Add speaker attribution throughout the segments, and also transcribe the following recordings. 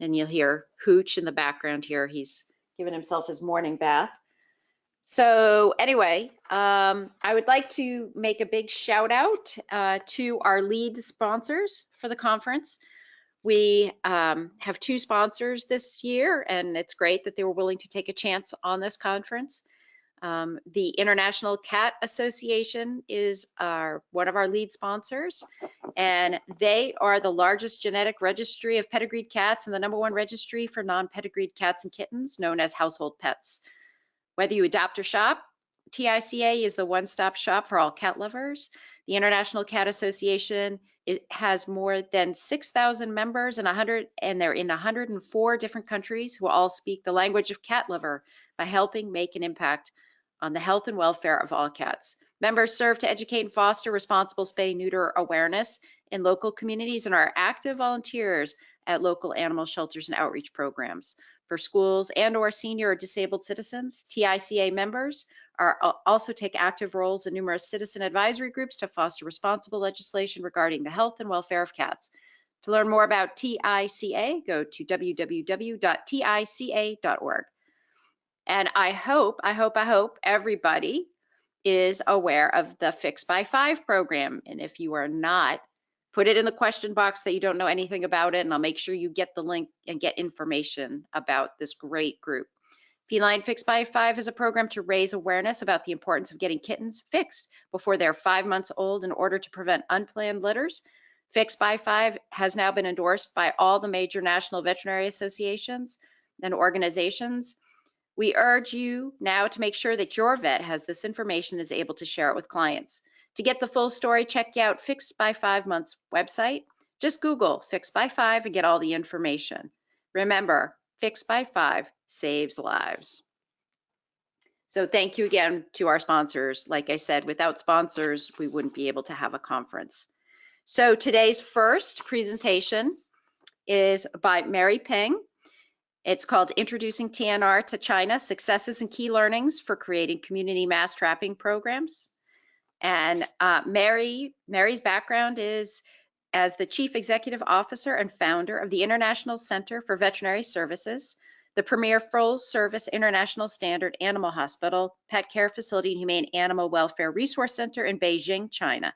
Speaker 1: And you'll hear Hooch in the background here. He's giving himself his morning bath. So anyway, I would like to make a big shout out to our lead sponsors for the conference. We have two sponsors this year, and it's great that they were willing to take a chance on this conference. The International Cat Association is one of our lead sponsors, and they are the largest genetic registry of pedigreed cats and the #1 registry for non-pedigreed cats and kittens, known as household pets. Whether you adopt or shop, TICA is the one-stop shop for all cat lovers. The International Cat Association has more than 6,000 members and they're in 104 different countries who all speak the language of cat lover by helping make an impact on the health and welfare of all cats. Members serve to educate and foster responsible spay-neuter awareness in local communities and are active volunteers at local animal shelters and outreach programs. For schools and/or senior or disabled citizens, TICA members also take active roles in numerous citizen advisory groups to foster responsible legislation regarding the health and welfare of cats. To learn more about TICA, go to www.tica.org. And I hope everybody is aware of the Fix by 5 program. And if you are not, put it in the question box that you don't know anything about it, and I'll make sure you get the link and get information about this great group. Feline Fix by 5 is a program to raise awareness about the importance of getting kittens fixed before they're 5 months old in order to prevent unplanned litters. Fix by 5 has now been endorsed by all the major national veterinary associations and organizations. We urge you now to make sure that your vet has this information and is able to share it with clients. To get the full story, check out Fix by 5 Month's website. Just Google Fix by 5 and get all the information. Remember, Fix by 5 saves lives. So thank you again to our sponsors. Like I said, without sponsors, we wouldn't be able to have a conference. So today's first presentation is by Mary Peng. It's called Introducing TNR to China, Successes and Key Learnings for Creating Community Mass Trapping Programs. And Mary's background is as the Chief Executive Officer and founder of the International Center for Veterinary Services, the premier full-service international standard animal hospital, pet care facility, and humane animal welfare resource center in Beijing, China.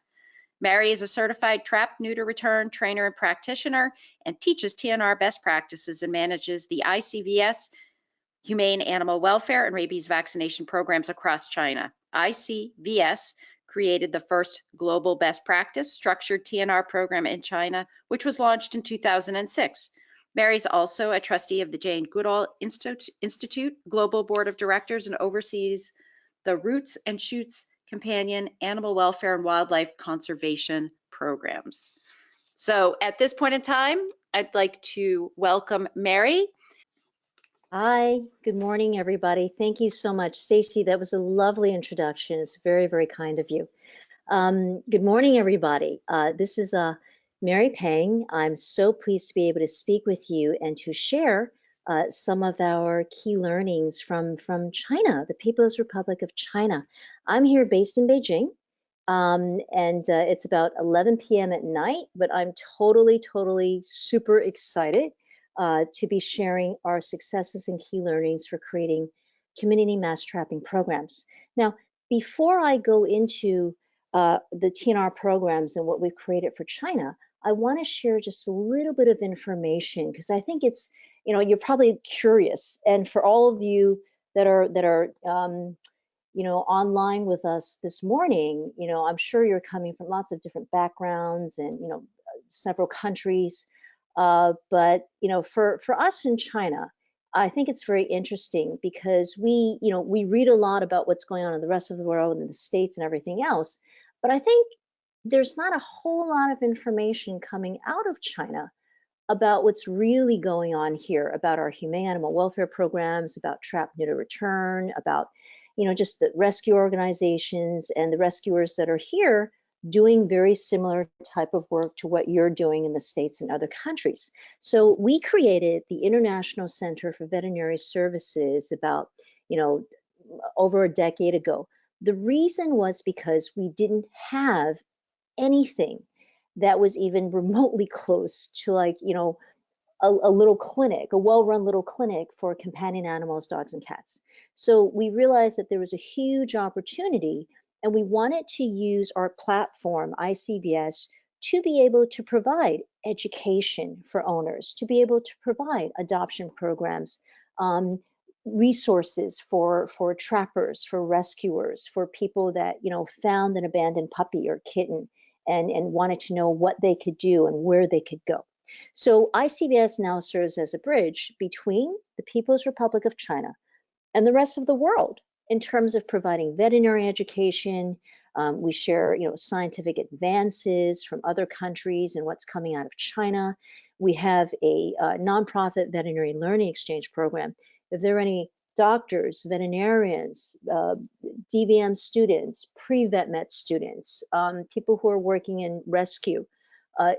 Speaker 1: Mary is a certified trap, neuter, return trainer and practitioner and teaches TNR best practices and manages the ICVS, humane animal welfare, and rabies vaccination programs across China. ICVS created the first global best practice structured TNR program in China, which was launched in 2006. Mary is also a trustee of the Jane Goodall Institute Global Board of Directors and oversees the Roots and Shoots companion animal welfare and wildlife conservation programs. So at this point in time, I'd like to welcome Mary.
Speaker 2: Hi, good morning, everybody. Thank you so much, Stacy. That was a lovely introduction. It's very, very kind of you. Good morning, everybody. This is Mary Peng. I'm so pleased to be able to speak with you and to share some of our key learnings from China, the People's Republic of China. I'm here based in Beijing, and it's about 11 p.m. at night, but I'm totally super excited to be sharing our successes and key learnings for creating community mass trapping programs. Now, before I go into the TNR programs and what we've created for China, I want to share just a little bit of information because I think it's, you're probably curious, and for all of you that are online with us this morning, I'm sure you're coming from lots of different backgrounds and several countries, but for us in China, I think it's very interesting because we read a lot about what's going on in the rest of the world and in the States and everything else, but I think there's not a whole lot of information coming out of China about what's really going on here, about our humane animal welfare programs, about trap, neuter, return, about just the rescue organizations and the rescuers that are here doing very similar type of work to what you're doing in the States and other countries. So we created the International Center for Veterinary Services about over a decade ago. The reason was because we didn't have anything that was even remotely close to a little clinic, a well-run little clinic for companion animals, dogs and cats. So we realized that there was a huge opportunity, and we wanted to use our platform, ICBS, to be able to provide education for owners, to be able to provide adoption programs, resources for trappers, for rescuers, for people that, you know, found an abandoned puppy or kitten and wanted to know what they could do and where they could go. So ICBS now serves as a bridge between the People's Republic of China and the rest of the world in terms of providing veterinary education. We share, you know, scientific advances from other countries and what's coming out of China. We have a nonprofit veterinary learning exchange program. If there are any doctors, veterinarians, DVM students, pre-vet med students, people who are working in rescue,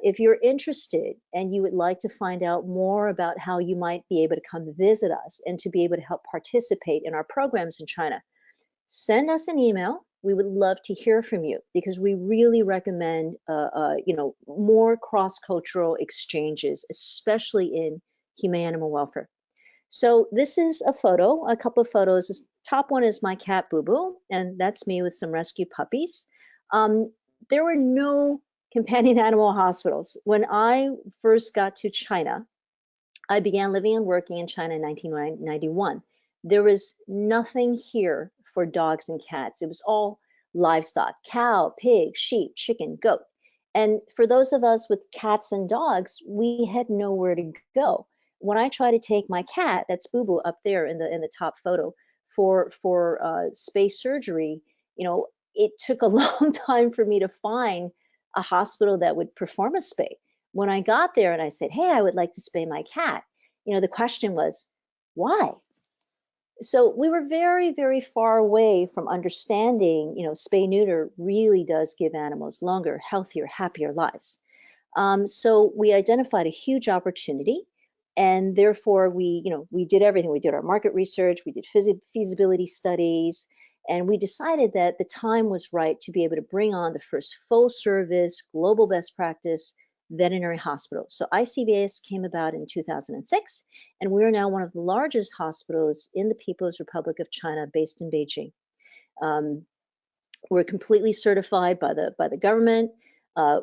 Speaker 2: if you're interested and you would like to find out more about how you might be able to come visit us and to be able to help participate in our programs in China, send us an email. We would love to hear from you because we really recommend, you know, more cross-cultural exchanges, especially in humane animal welfare. So this is a photo, a couple of photos. This top one is my cat Boo Boo, and that's me with some rescue puppies. There were no companion animal hospitals. When I first got to China, I began living and working in China in 1991. There was nothing here for dogs and cats. It was all livestock, cow, pig, sheep, chicken, goat. And for those of us with cats and dogs, we had nowhere to go. When I try to take my cat, that's Boo Boo up there in the top photo, for space surgery, you know, it took a long time for me to find a hospital that would perform a spay. When I got there and I said, hey, I would like to spay my cat, you know, the question was, why? So we were very, very far away from understanding, you know, spay neuter really does give animals longer, healthier, happier lives. So we identified a huge opportunity, and therefore we, you know, we did everything. We did our market research, we did feasibility studies, and we decided that the time was right to be able to bring on the first full service, global best practice veterinary hospital. So ICBS came about in 2006, and we're now one of the largest hospitals in the People's Republic of China, based in Beijing. We're completely certified by the government.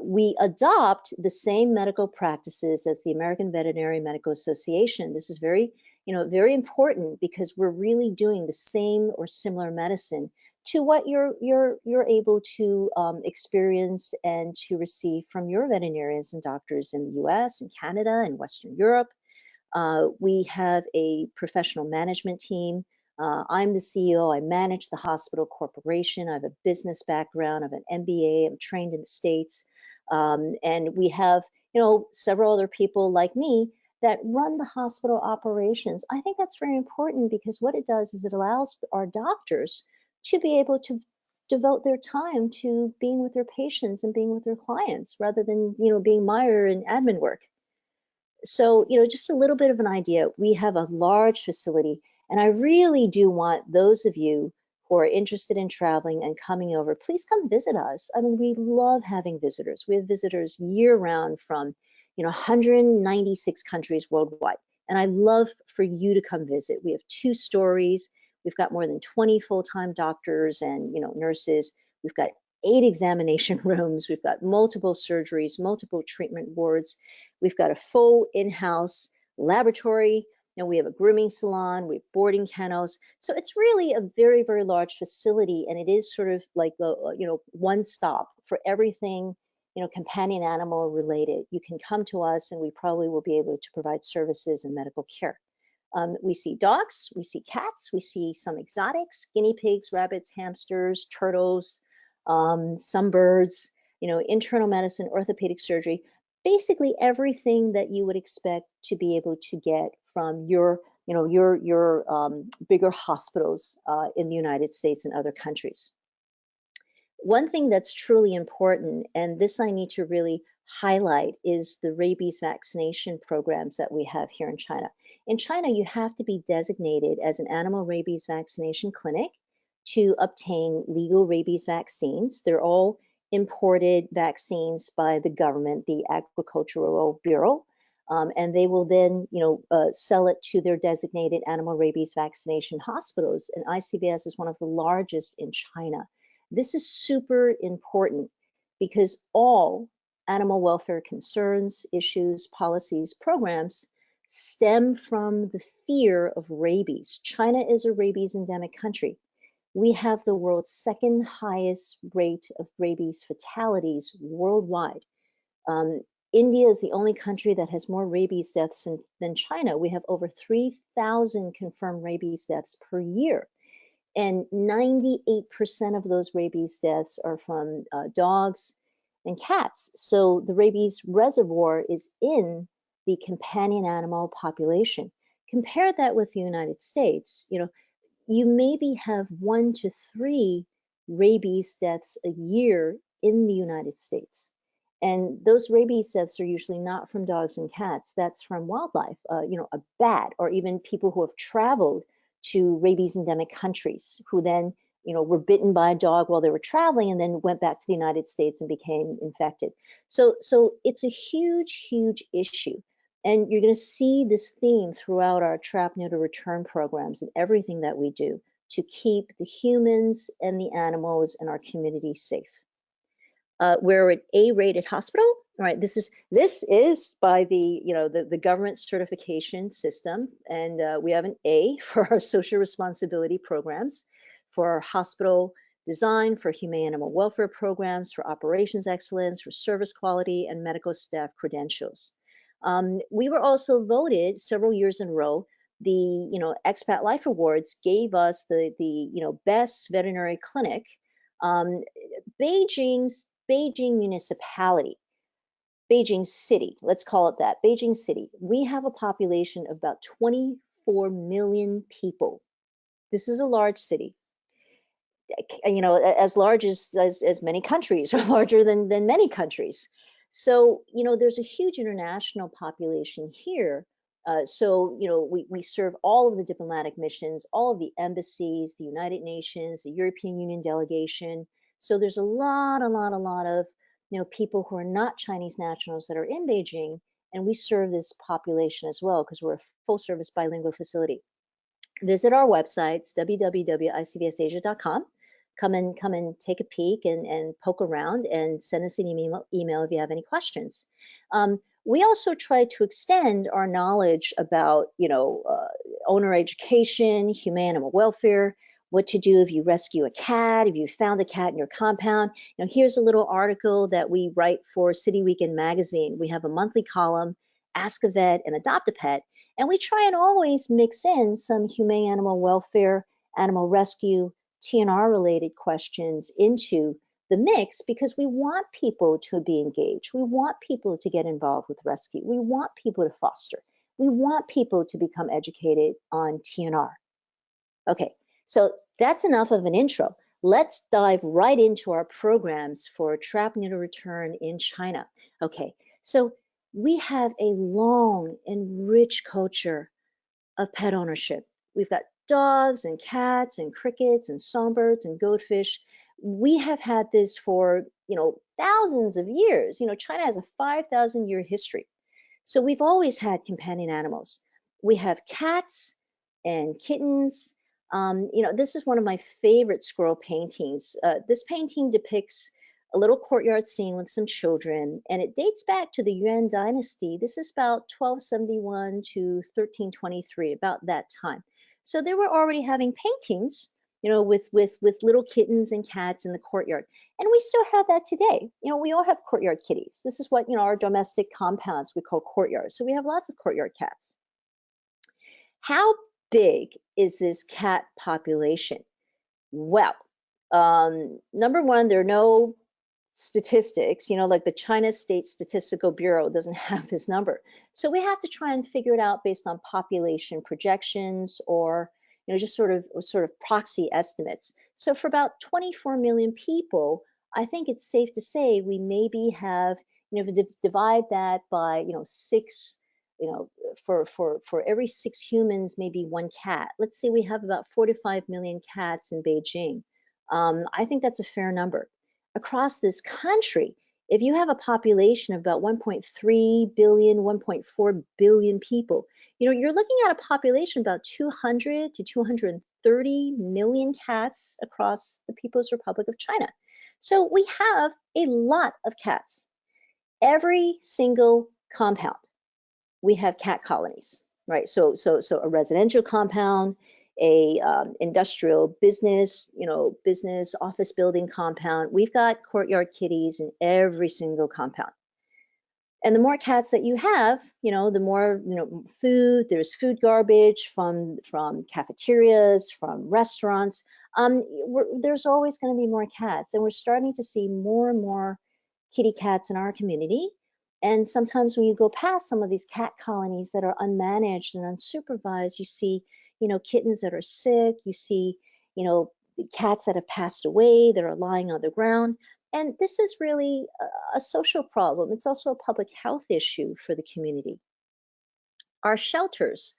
Speaker 2: We adopt the same medical practices as the American Veterinary Medical Association. This is very, you know, very important because we're really doing the same or similar medicine to what you're able to experience and to receive from your veterinarians and doctors in the U.S. and Canada and Western Europe. We have a professional management team. I'm the CEO. I manage the hospital corporation. I have a business background. I have an MBA. I'm trained in the States. And we have, you know, several other people like me that run the hospital operations. I think that's very important because what it does is it allows our doctors to be able to devote their time to being with their patients and being with their clients rather than, you know, being mired in admin work. So, you know, just a little bit of an idea. We have a large facility, and I really do want those of you who are interested in traveling and coming over, please come visit us. I mean, we love having visitors. We have visitors year round from, you know, 196 countries worldwide. And I love for you to come visit. We have 2 stories. We've got more than 20 full-time doctors and, you know, nurses. We've got 8 examination rooms. We've got multiple surgeries, multiple treatment wards. We've got a full in-house laboratory. You know, we have a grooming salon, we have boarding kennels. So it's really a very, very large facility, and it is sort of like a, you know, one stop for everything, you know, companion animal related. You can come to us and we probably will be able to provide services and medical care. We see dogs, we see cats, we see some exotics, guinea pigs, rabbits, hamsters, turtles, some birds, you know, internal medicine, orthopedic surgery, basically everything that you would expect to be able to get from your, you know, your bigger hospitals in the United States and other countries. One thing that's truly important, and this I need to really highlight, is the rabies vaccination programs that we have here in China. In China, you have to be designated as an animal rabies vaccination clinic to obtain legal rabies vaccines. They're all imported vaccines by the government, the Agricultural Bureau. And they will then, sell it to their designated animal rabies vaccination hospitals. And ICVS is one of the largest in China. This is super important because all animal welfare concerns, issues, policies, programs stem from the fear of rabies. China is a rabies endemic country. We have the world's second highest rate of rabies fatalities worldwide. India is the only country that has more rabies deaths than China. We have over 3,000 confirmed rabies deaths per year. And 98% of those rabies deaths are from dogs and cats. So the rabies reservoir is in the companion animal population. Compare that with the United States. You maybe have 1 to 3 rabies deaths a year in the United States. And those rabies deaths are usually not from dogs and cats. That's from wildlife, a bat, or even people who have traveled to rabies endemic countries who then, were bitten by a dog while they were traveling and then went back to the United States and became infected. So it's a huge, huge issue. And you're going to see this theme throughout our trap, neuter, return programs and everything that we do to keep the humans and the animals in our community safe. We're an A-rated hospital. All right, this is by the government certification system, and we have an A for our social responsibility programs, for our hospital design, for humane animal welfare programs, for operations excellence, for service quality, and medical staff credentials. We were also voted several years in a row. The Expat Life Awards gave us the best veterinary clinic. Beijing municipality, Beijing city, let's call it that, Beijing city, we have a population of about 24 million people. This is a large city, as large as many countries, or larger than many countries. So, there's a huge international population here. We serve all of the diplomatic missions, all of the embassies, the United Nations, the European Union delegation. So there's a lot of, people who are not Chinese nationals that are in Beijing, and we serve this population as well because we're a full service bilingual facility. Visit our websites, www.icvsasia.com. Come and take a peek and poke around and send us an email if you have any questions. We also try to extend our knowledge about, owner education, humane animal welfare, what to do if you rescue a cat, if you found a cat in your compound. Here's a little article that we write for City Weekend magazine. We have a monthly column, Ask a Vet and Adopt a Pet, and we try and always mix in some humane animal welfare, animal rescue, TNR related questions into the mix because we want people to be engaged. We want people to get involved with rescue. We want people to foster. We want people to become educated on TNR. Okay, so that's enough of an intro. Let's dive right into our programs for trap, neuter, return in China. Okay, so we have a long and rich culture of pet ownership. We've got dogs and cats and crickets and songbirds and goldfish. We have had this for, thousands of years. China has a 5,000-year history. So we've always had companion animals. We have cats and kittens. This is one of my favorite squirrel paintings. This painting depicts a little courtyard scene with some children, and it dates back to the Yuan dynasty. This is about 1271 to 1323, about that time. So they were already having paintings, with little kittens and cats in the courtyard. And we still have that today. We all have courtyard kitties. This is what, our domestic compounds we call courtyards. So we have lots of courtyard cats. How big is this cat population? Well, number one, there are no statistics, like the China State Statistical Bureau doesn't have this number. So we have to try and figure it out based on population projections or, just sort of proxy estimates. So for about 24 million people, I think it's safe to say we maybe have, if you divide that by, 6, for every 6 humans, maybe 1 cat. Let's say we have about 4 to 5 million cats in Beijing. I think that's a fair number. Across this country, If you have a population of about 1.3 billion, 1.4 billion people, you're looking at a population of about 200 to 230 million cats across the People's Republic of China. So we have a lot of cats. Every single compound, we have cat colonies, right? So a residential compound, a industrial business, business office building compound. We've got courtyard kitties in every single compound. And the more cats that you have, the more food. There's food garbage from cafeterias, from restaurants. There's always going to be more cats, and we're starting to see more and more kitty cats in our community. And sometimes when you go past some of these cat colonies that are unmanaged and unsupervised, you see, kittens that are sick. You see, cats that have passed away that are lying on the ground. And this is really a social problem. It's also a public health issue for the community. Our shelters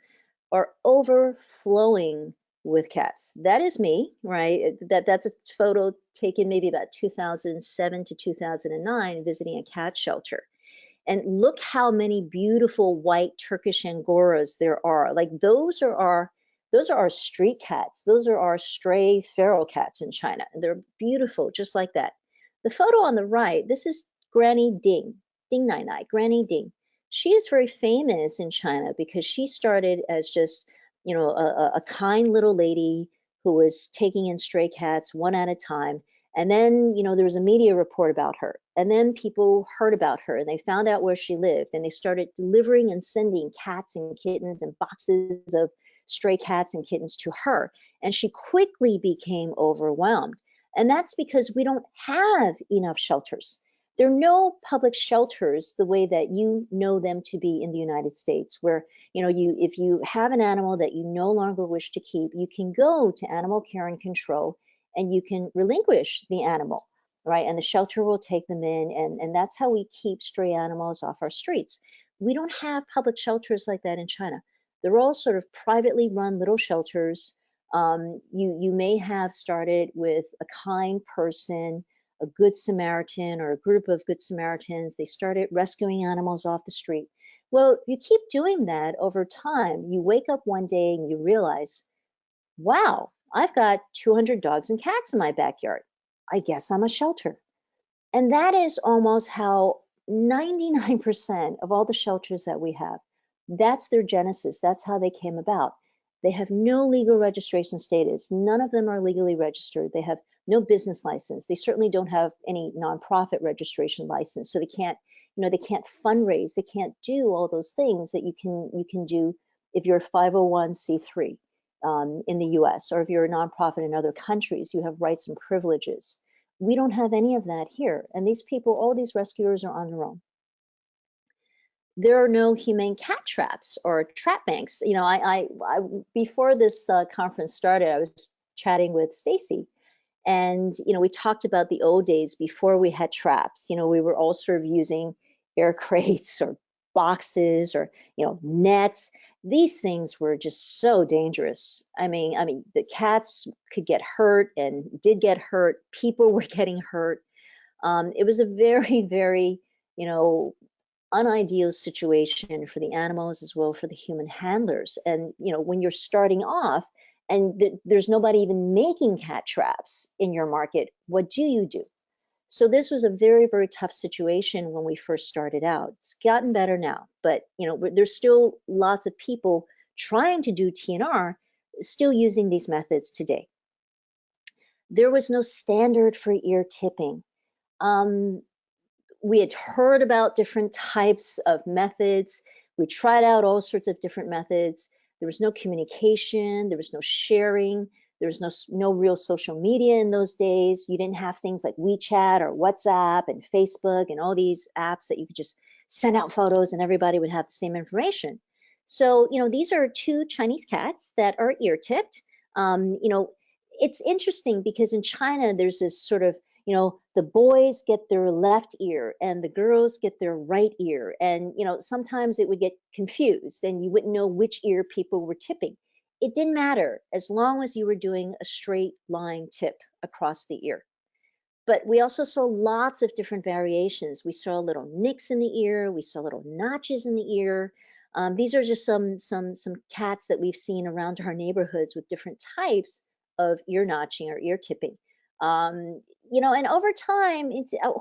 Speaker 2: are overflowing with cats. That is me, right? That's a photo taken maybe about 2007 to 2009 visiting a cat shelter. And look how many beautiful white Turkish Angoras there are. Like those are our street cats. Those are our stray feral cats in China. And they're beautiful, just like that. The photo on the right, this is Granny Ding, Ding Nai Nai, Granny Ding. She is very famous in China because she started as just, a kind little lady who was taking in stray cats one at a time. And then, there was a media report about her. And then people heard about her and they found out where she lived. And they started delivering and sending cats and kittens and boxes of stray cats and kittens to her. And she quickly became overwhelmed. And that's because we don't have enough shelters. There are no public shelters the way that you know them to be in the United States, where if you have an animal that you no longer wish to keep, you can go to animal care and control and you can relinquish the animal, right? And the shelter will take them in, and that's how we keep stray animals off our streets. We don't have public shelters like that in China. They're all sort of privately run little shelters. You may have started with a kind person, a good Samaritan, or a group of good Samaritans. They started rescuing animals off the street. Well, you keep doing that over time. You wake up one day and you realize, wow, I've got 200 dogs and cats in my backyard. I guess I'm a shelter. And that is almost how 99% of all the shelters that we have, that's their genesis. That's how they came about. They have no legal registration status. None of them are legally registered. They have no business license. They certainly don't have any nonprofit registration license. So they can't fundraise. They can't do all those things that you can do if you're a 501c3 in the US, or if you're a nonprofit in other countries. You have rights and privileges. We don't have any of that here. And these people, all these rescuers, are on their own. There are no humane cat traps or trap banks. I before this conference started, I was chatting with Stacy, and we talked about the old days before we had traps. We were all sort of using air crates or boxes or nets. These things were just so dangerous. I mean, the cats could get hurt and did get hurt. People were getting hurt. It was a very, very, unideal situation for the animals as well for the human handlers. And when you're starting off and there's nobody even making cat traps in your market, what do you do? So this was a very, very tough situation when we first started out. It's gotten better now, but there's still lots of people trying to do TNR, still using these methods today. There was no standard for ear tipping. We had heard about different types of methods. We tried out all sorts of different methods. There was no communication. There was no sharing. There was no real social media in those days. You didn't have things like WeChat or WhatsApp and Facebook and all these apps that you could just send out photos and everybody would have the same information. So, these are two Chinese cats that are ear tipped. It's interesting because in China, there's this sort of the boys get their left ear and the girls get their right ear. And, sometimes it would get confused and you wouldn't know which ear people were tipping. It didn't matter as long as you were doing a straight line tip across the ear. But we also saw lots of different variations. We saw little nicks in the ear. We saw little notches in the ear. These are just some cats that we've seen around our neighborhoods with different types of ear notching or ear tipping. And over time,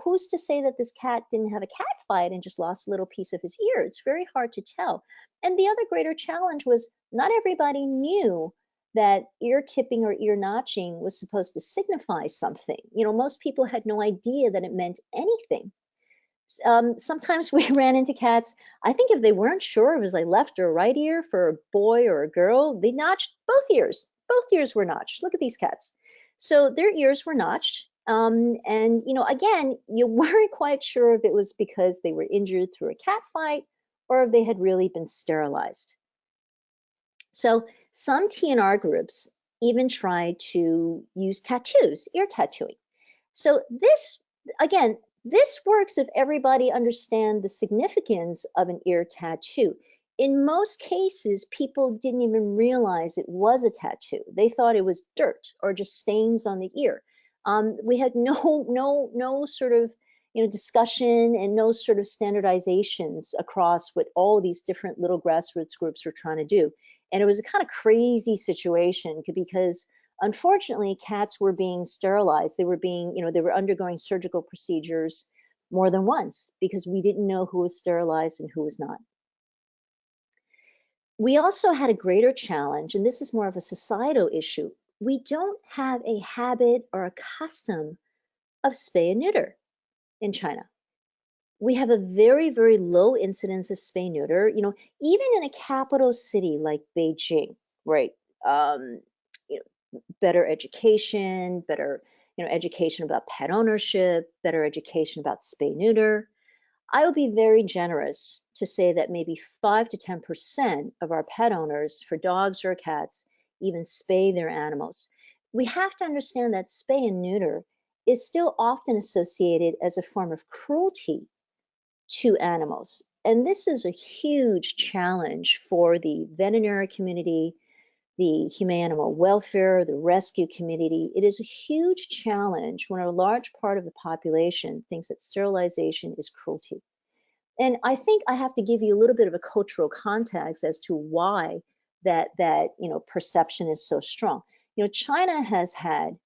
Speaker 2: who's to say that this cat didn't have a cat fight and just lost a little piece of his ear? It's very hard to tell. And the other greater challenge was not everybody knew that ear tipping or ear notching was supposed to signify something. Most people had no idea that it meant anything. Sometimes we ran into cats. I think if they weren't sure it was like left or right ear for a boy or a girl, they notched both ears. Both ears were notched. Look at these cats. So their ears were notched. And again, you weren't quite sure if it was because they were injured through a cat fight or if they had really been sterilized. So some TNR groups even try to use tattoos, ear tattooing. So again, this works if everybody understands the significance of an ear tattoo. In most cases, people didn't even realize it was a tattoo. They thought it was dirt or just stains on the ear. We had no sort of discussion and no sort of standardizations across what all these different little grassroots groups were trying to do. And it was a kind of crazy situation because unfortunately, cats were being sterilized. They were undergoing surgical procedures more than once because we didn't know who was sterilized and who was not. We also had a greater challenge, and this is more of a societal issue. We don't have a habit or a custom of spay and neuter in China. We have a very, very low incidence of spay neuter. Even in a capital city like Beijing, right? Better education, better education about pet ownership, better education about spay neuter. I would be very generous to say that maybe 5 to 10% of our pet owners for dogs or cats even spay their animals. We have to understand that spay and neuter is still often associated as a form of cruelty to animals. And this is a huge challenge for the veterinary community, the humane animal welfare, the rescue community. It is a huge challenge when a large part of the population thinks that sterilization is cruelty. And I think I have to give you a little bit of a cultural context as to why that perception is so strong. China has had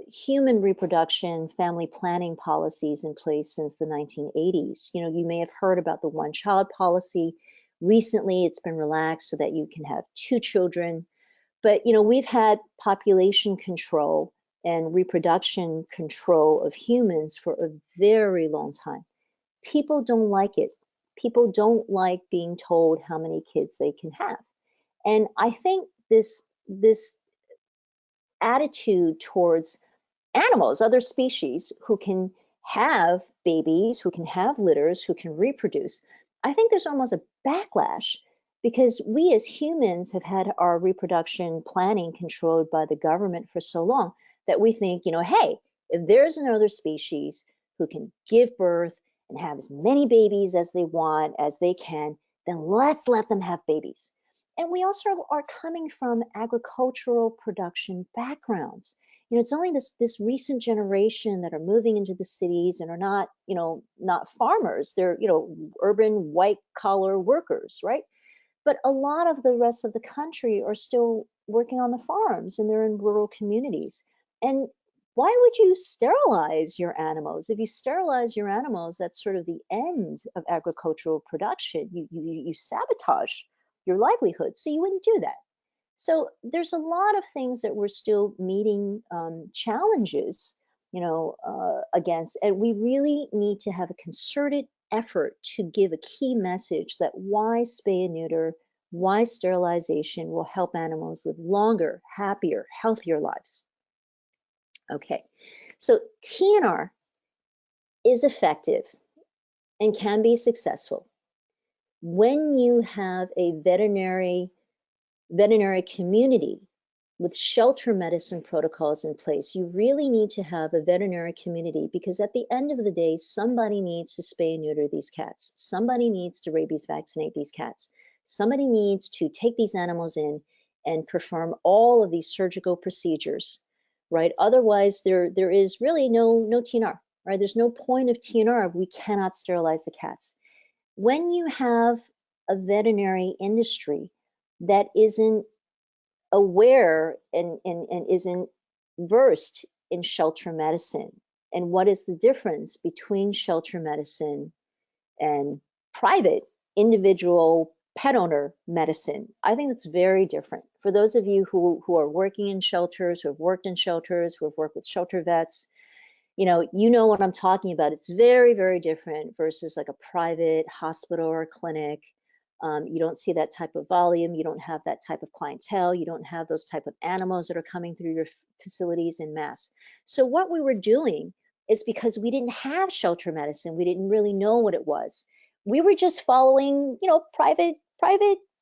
Speaker 2: human reproduction, family planning policies in place since the 1980s. You may have heard about the one-child policy. Recently, it's been relaxed so that you can have 2 children. But we've had population control and reproduction control of humans for a very long time. People don't like it. People don't like being told how many kids they can have. And I think this attitude towards animals, other species who can have babies, who can have litters, who can reproduce, I think there's almost a backlash because we as humans have had our reproduction planning controlled by the government for so long that we think, hey, if there's another species who can give birth and have as many babies as they want, as they can, then let's let them have babies. And we also are coming from agricultural production backgrounds. It's only this recent generation that are moving into the cities and are not farmers. They're, urban white collar workers, right? But a lot of the rest of the country are still working on the farms and they're in rural communities. And why would you sterilize your animals? If you sterilize your animals, that's sort of the end of agricultural production. You sabotage your livelihood. So you wouldn't do that. So there's a lot of things that we're still meeting challenges, against, and we really need to have a concerted effort to give a key message that why spay and neuter, why sterilization will help animals live longer, happier, healthier lives. Okay, so TNR is effective and can be successful when you have a veterinary community with shelter medicine protocols in place. You really need to have a veterinary community because at the end of the day, somebody needs to spay and neuter these cats. Somebody needs to rabies vaccinate these cats. Somebody needs to take these animals in and perform all of these surgical procedures right? Otherwise, there is really no TNR, right? There's no point of TNR if we cannot sterilize the cats. When you have a veterinary industry that isn't aware and isn't versed in shelter medicine, and what is the difference between shelter medicine and private individual pet owner medicine, I think it's very different. For those of you who are working in shelters, who have worked in shelters, who have worked with shelter vets, you know what I'm talking about. It's very, very different versus like a private hospital or clinic. You don't see that type of volume. You don't have that type of clientele. You don't have those type of animals that are coming through your facilities in mass. So what we were doing is, because we didn't have shelter medicine, we didn't really know what it was. We were just following, private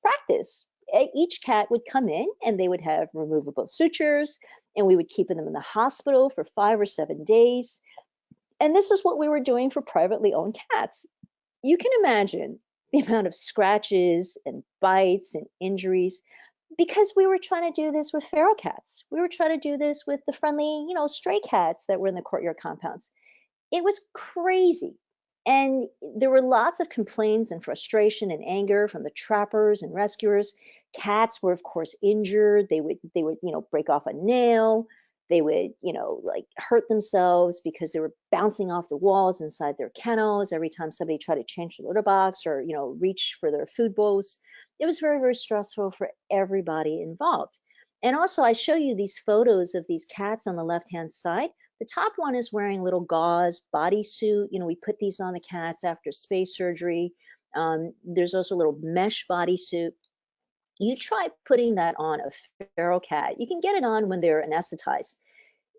Speaker 2: practice. Each cat would come in and they would have removable sutures, and we would keep them in the hospital for 5 or 7 days. And this is what we were doing for privately owned cats. You can imagine the amount of scratches and bites and injuries, because we were trying to do this with feral cats. We were trying to do this with the friendly, stray cats that were in the courtyard compounds. It was crazy. And there were lots of complaints and frustration and anger from the trappers and rescuers. Cats were, of course, injured. They would, break off a nail. They would, like hurt themselves because they were bouncing off the walls inside their kennels every time somebody tried to change the litter box or, reach for their food bowls. It was very, very stressful for everybody involved. And also, I show you these photos of these cats on the left-hand side. The top one is wearing a little gauze bodysuit. We put these on the cats after space surgery. There's also a little mesh bodysuit. You try putting that on a feral cat. You can get it on when they're anesthetized.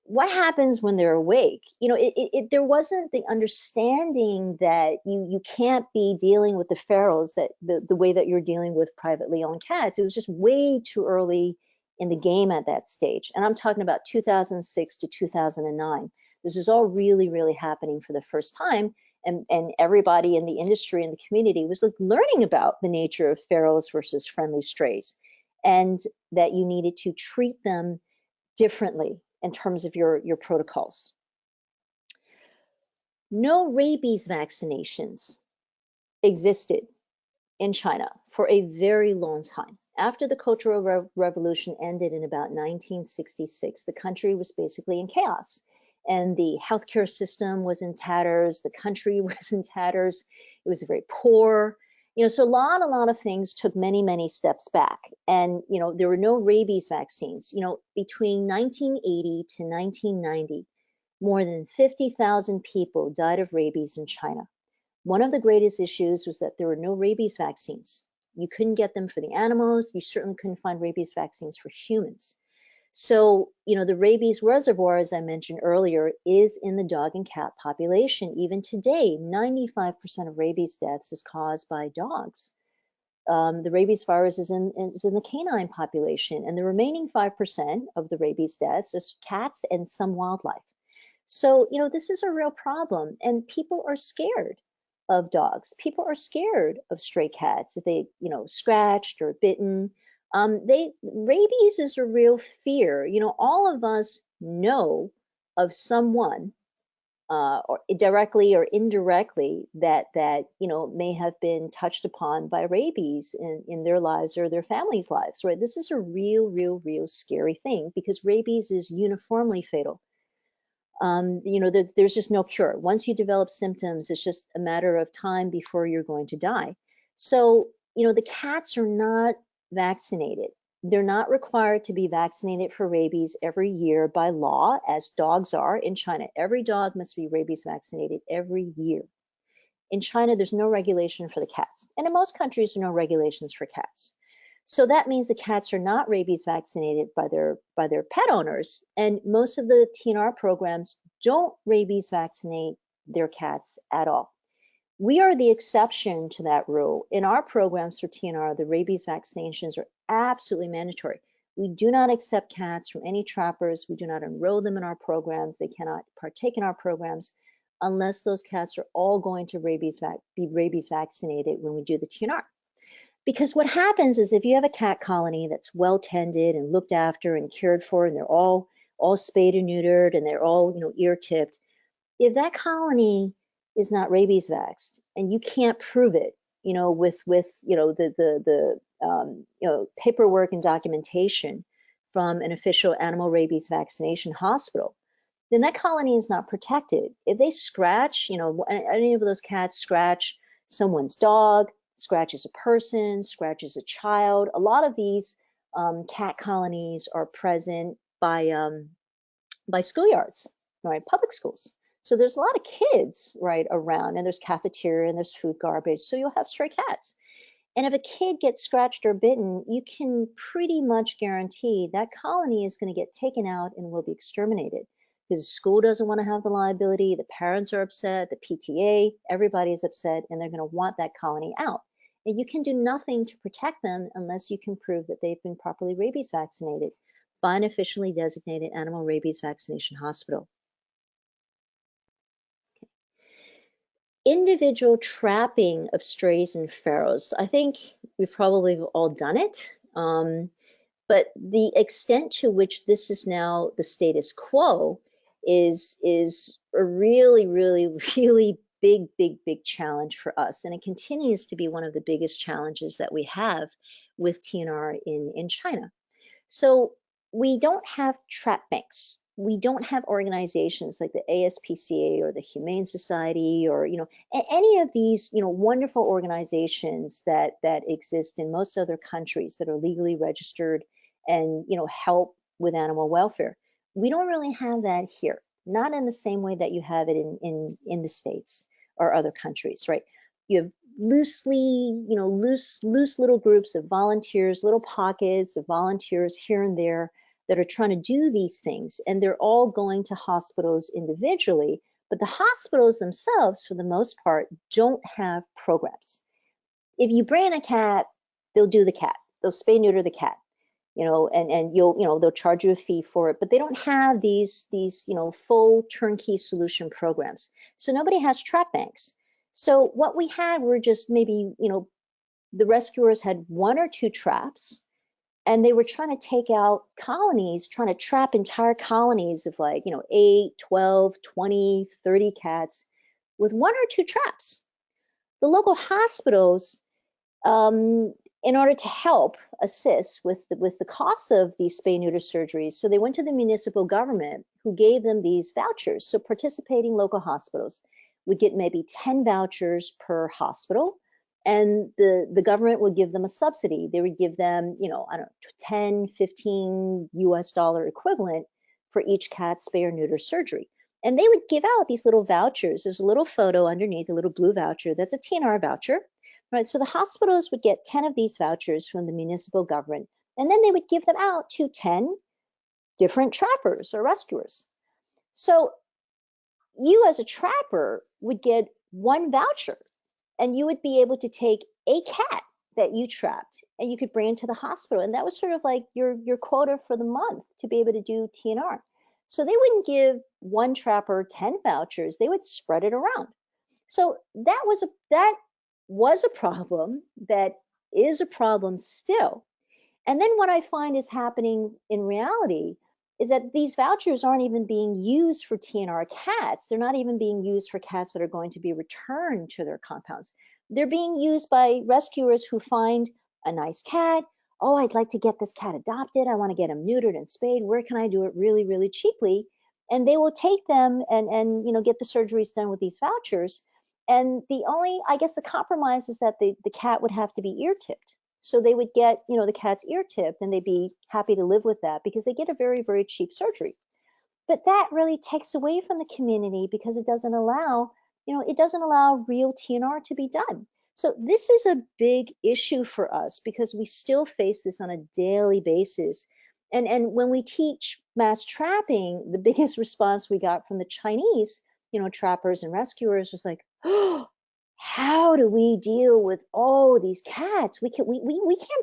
Speaker 2: What happens when they're awake? There wasn't the understanding that you can't be dealing with the ferals that the way that you're dealing with privately owned cats. It was just way too early in the game at that stage. And I'm talking about 2006 to 2009. This is all really, really happening for the first time. And everybody in the industry and the community was learning about the nature of ferals versus friendly strays, and that you needed to treat them differently in terms of your protocols. No rabies vaccinations existed in China for a very long time. After the Cultural Revolution ended in about 1966, the country was basically in chaos. And the healthcare system was in tatters, the country was in tatters, it was very poor. So a lot of things took many, many steps back. And, there were no rabies vaccines. Between 1980 to 1990, more than 50,000 people died of rabies in China. One of the greatest issues was that there were no rabies vaccines. You couldn't get them for the animals. You certainly couldn't find rabies vaccines for humans. So, the rabies reservoir, as I mentioned earlier, is in the dog and cat population. Even today, 95% of rabies deaths is caused by dogs. The rabies virus is in the canine population, and the remaining 5% of the rabies deaths is cats and some wildlife. So, this is a real problem, and people are scared of dogs. People are scared of stray cats if they, scratched or bitten. Rabies is a real fear. All of us know of someone, or directly or indirectly, that may have been touched upon by rabies in their lives or their family's lives. Right? This is a real scary thing, because rabies is uniformly fatal. There's just no cure. Once you develop symptoms, it's just a matter of time before you're going to die. So, the cats are not vaccinated. They're not required to be vaccinated for rabies every year by law, as dogs are in China. Every dog must be rabies vaccinated every year. In China, there's no regulation for the cats. And in most countries, there are no regulations for cats. So that means the cats are not rabies vaccinated by their pet owners, and most of the TNR programs don't rabies vaccinate their cats at all. We are the exception to that rule. In our programs for TNR, the rabies vaccinations are absolutely mandatory. We do not accept cats from any trappers. We do not enroll them in our programs. They cannot partake in our programs unless those cats are all going to be rabies vaccinated when we do the TNR. Because what happens is, if you have a cat colony that's well tended and looked after and cared for, and they're all all spayed and neutered and they're all, ear tipped. If that colony is not rabies vaxxed and you can't prove it, with paperwork and documentation from an official animal rabies vaccination hospital, then that colony is not protected. If they scratch, any of those cats scratch someone's dog, scratches a person, scratches a child, a lot of these cat colonies are present by schoolyards, right? Public schools. So there's a lot of kids, right, around, and there's cafeteria and there's food garbage. So you'll have stray cats. And if a kid gets scratched or bitten, you can pretty much guarantee that colony is going to get taken out and will be exterminated because the school doesn't want to have the liability. The parents are upset, the PTA, everybody is upset, and they're going to want that colony out. And you can do nothing to protect them unless you can prove that they've been properly rabies vaccinated by an officially designated animal rabies vaccination hospital. Individual trapping of strays and ferals. I think we've probably all done it, but the extent to which this is now the status quo is a really, really, really big challenge for us, and it continues to be one of the biggest challenges that we have with TNR in China. So we don't have trap banks. We don't have organizations like the ASPCA or the Humane Society or any of these wonderful organizations that exist in most other countries that are legally registered and help with animal welfare. We don't really have that here, not in the same way that you have it in the States or other countries, right? You have loose little groups of volunteers, little pockets of volunteers here and there that are trying to do these things, and they're all going to hospitals individually, but the hospitals themselves, for the most part, don't have programs. If you bring in a cat, they'll do the cat. They'll spay neuter the cat, and they'll charge you a fee for it, but they don't have these full turnkey solution programs. So nobody has trap banks. So what we had were just maybe, the rescuers had 1 or 2 traps, and they were trying to take out colonies, trying to trap entire colonies of 8, 12, 20, 30 cats with 1 or 2 traps. The local hospitals, in order to help assist with the costs of these spay neuter surgeries, so they went to the municipal government who gave them these vouchers. So participating local hospitals would get maybe 10 vouchers per hospital, and the government would give them a subsidy. They would give them, I don't know, 10, 15 US dollar equivalent for each cat spay or neuter surgery. And they would give out these little vouchers. There's a little photo underneath, a little blue voucher. That's a TNR voucher, right? So the hospitals would get 10 of these vouchers from the municipal government, and then they would give them out to 10 different trappers or rescuers. So you as a trapper would get 1 voucher, and you would be able to take a cat that you trapped and you could bring it to the hospital. And that was sort of like your quota for the month to be able to do TNR. So they wouldn't give 1 trapper 10 vouchers, they would spread it around. So that was a problem, that is a problem still. And then what I find is happening in reality is that these vouchers aren't even being used for TNR cats. They're not even being used for cats that are going to be returned to their compounds. They're being used by rescuers who find a nice cat. Oh, I'd like to get this cat adopted. I want to get him neutered and spayed. Where can I do it really, really cheaply? And they will take them and get the surgeries done with these vouchers. And I guess the compromise is that the cat would have to be ear tipped. So they would get, the cat's ear tipped, and they'd be happy to live with that because they get a very, very cheap surgery. But that really takes away from the community because it doesn't allow real TNR to be done. So this is a big issue for us because we still face this on a daily basis. And when we teach mass trapping, the biggest response we got from the Chinese, trappers and rescuers was like, oh, how do we deal with all these cats? We can't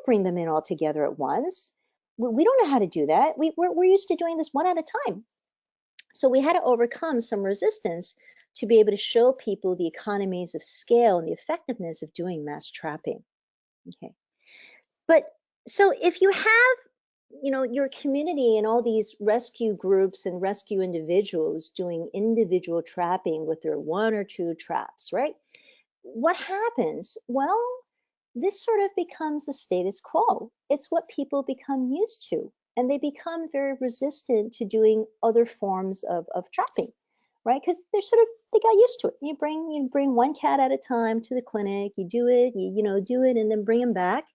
Speaker 2: bring them in all together at once. We don't know how to do that. We're used to doing this one at a time. So we had to overcome some resistance to be able to show people the economies of scale and the effectiveness of doing mass trapping. Okay. But so if you have your community and all these rescue groups and rescue individuals doing individual trapping with their one or two traps, right? What happens? Well, this sort of becomes the status quo. It's what people become used to, and they become very resistant to doing other forms of trapping, right? Because they got used to it. You bring one cat at a time to the clinic, you do it, do it, and then bring them back.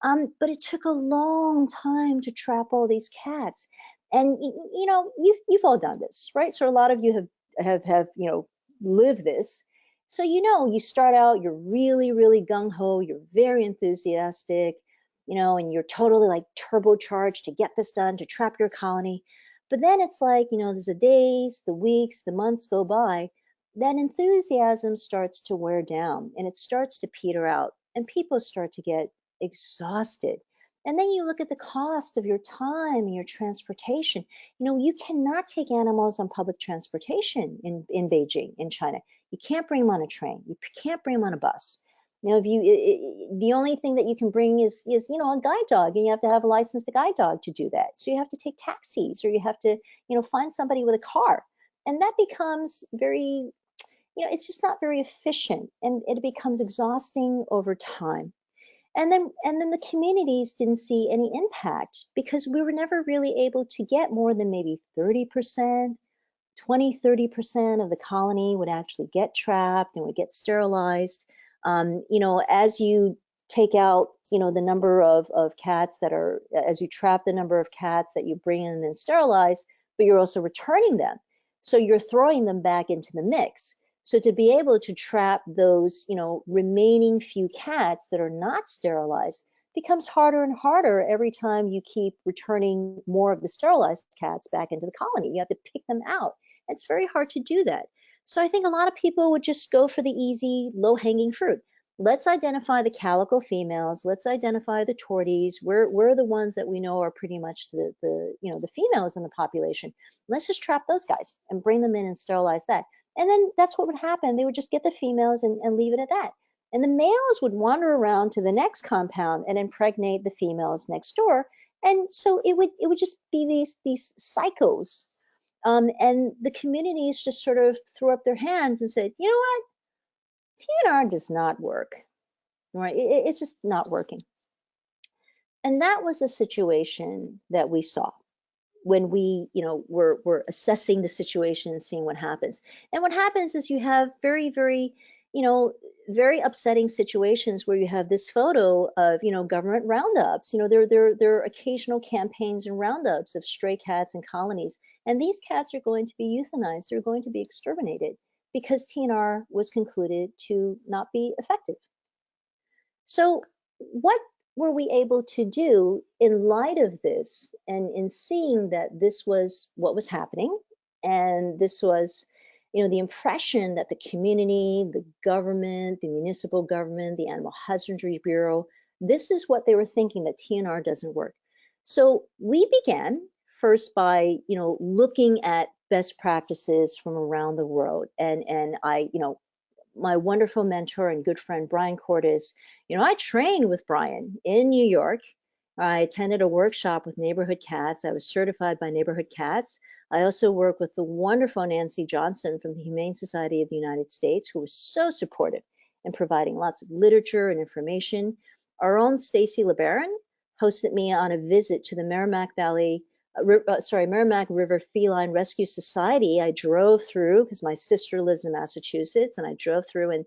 Speaker 2: But it took a long time to trap all these cats. And you've all done this, right? So a lot of you have lived this. So you start out, you're really, really gung-ho, you're very enthusiastic, and you're totally like turbocharged to get this done, to trap your colony. But then it's like, there's the days, the weeks, the months go by, that enthusiasm starts to wear down and it starts to peter out, and people start to get exhausted. And then you look at the cost of your time and your transportation. You cannot take animals on public transportation in Beijing, in China. You can't bring them on a train. You can't bring them on a bus. If the only thing that you can bring is a guide dog, and you have to have a licensed guide dog to do that. So you have to take taxis, or you have to find somebody with a car, and that becomes very it's just not very efficient, and it becomes exhausting over time. And then the communities didn't see any impact because we were never really able to get more than maybe 30%, 20, 30% of the colony would actually get trapped and would get sterilized. As you take out, the number of cats as you trap the number of cats that you bring in and then sterilize, but you're also returning them. So you're throwing them back into the mix. So to be able to trap those, remaining few cats that are not sterilized becomes harder and harder every time you keep returning more of the sterilized cats back into the colony. You have to pick them out. It's very hard to do that. So I think a lot of people would just go for the easy, low-hanging fruit. Let's identify the calico females. Let's identify the torties. We're the ones that we know are pretty much the females in the population. Let's just trap those guys and bring them in and sterilize that. And then that's what would happen. They would just get the females and leave it at that. And the males would wander around to the next compound and impregnate the females next door. And so it would just be these cycles. And the communities just sort of threw up their hands and said, you know what? TNR does not work, right? It's just not working. And that was a situation that we saw when we, were assessing the situation and seeing what happens. And what happens is you have very, very, very upsetting situations where you have this photo of, government roundups. There are occasional campaigns and roundups of stray cats in colonies, and these cats are going to be euthanized. They're going to be exterminated because TNR was concluded to not be effective. So what were we able to do in light of this, and in seeing that this was what was happening, and this was, the impression that the community, the government, the municipal government, the Animal Husbandry Bureau, this is what they were thinking, that TNR doesn't work. So we began first by, looking at best practices from around the world, and I, my wonderful mentor and good friend, Brian Cordes, I trained with Brian in New York. I attended a workshop with Neighborhood Cats. I was certified by Neighborhood Cats. I also worked with the wonderful Nancy Johnson from the Humane Society of the United States, who was so supportive in providing lots of literature and information. Our own Stacy LeBaron hosted me on a visit to the Merrimack River Feline Rescue Society. I drove through because my sister lives in Massachusetts, and I drove through, and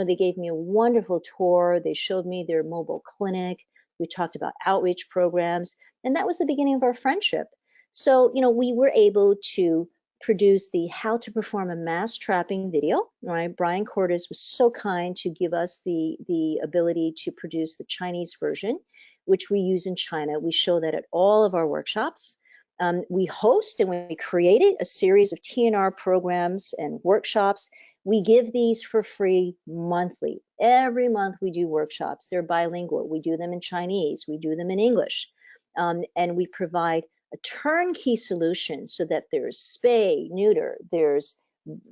Speaker 2: they gave me a wonderful tour. They showed me their mobile clinic. We talked about outreach programs, and that was the beginning of our friendship. So, we were able to produce the how to perform a mass trapping video, right? Brian Cordes was so kind to give us the ability to produce the Chinese version, which we use in China. We show that at all of our workshops. We host and we created a series of TNR programs and workshops. We give these for free monthly. Every month we do workshops. They're bilingual. We do them in Chinese. We do them in English. And we provide a turnkey solution so that there's spay, neuter, there's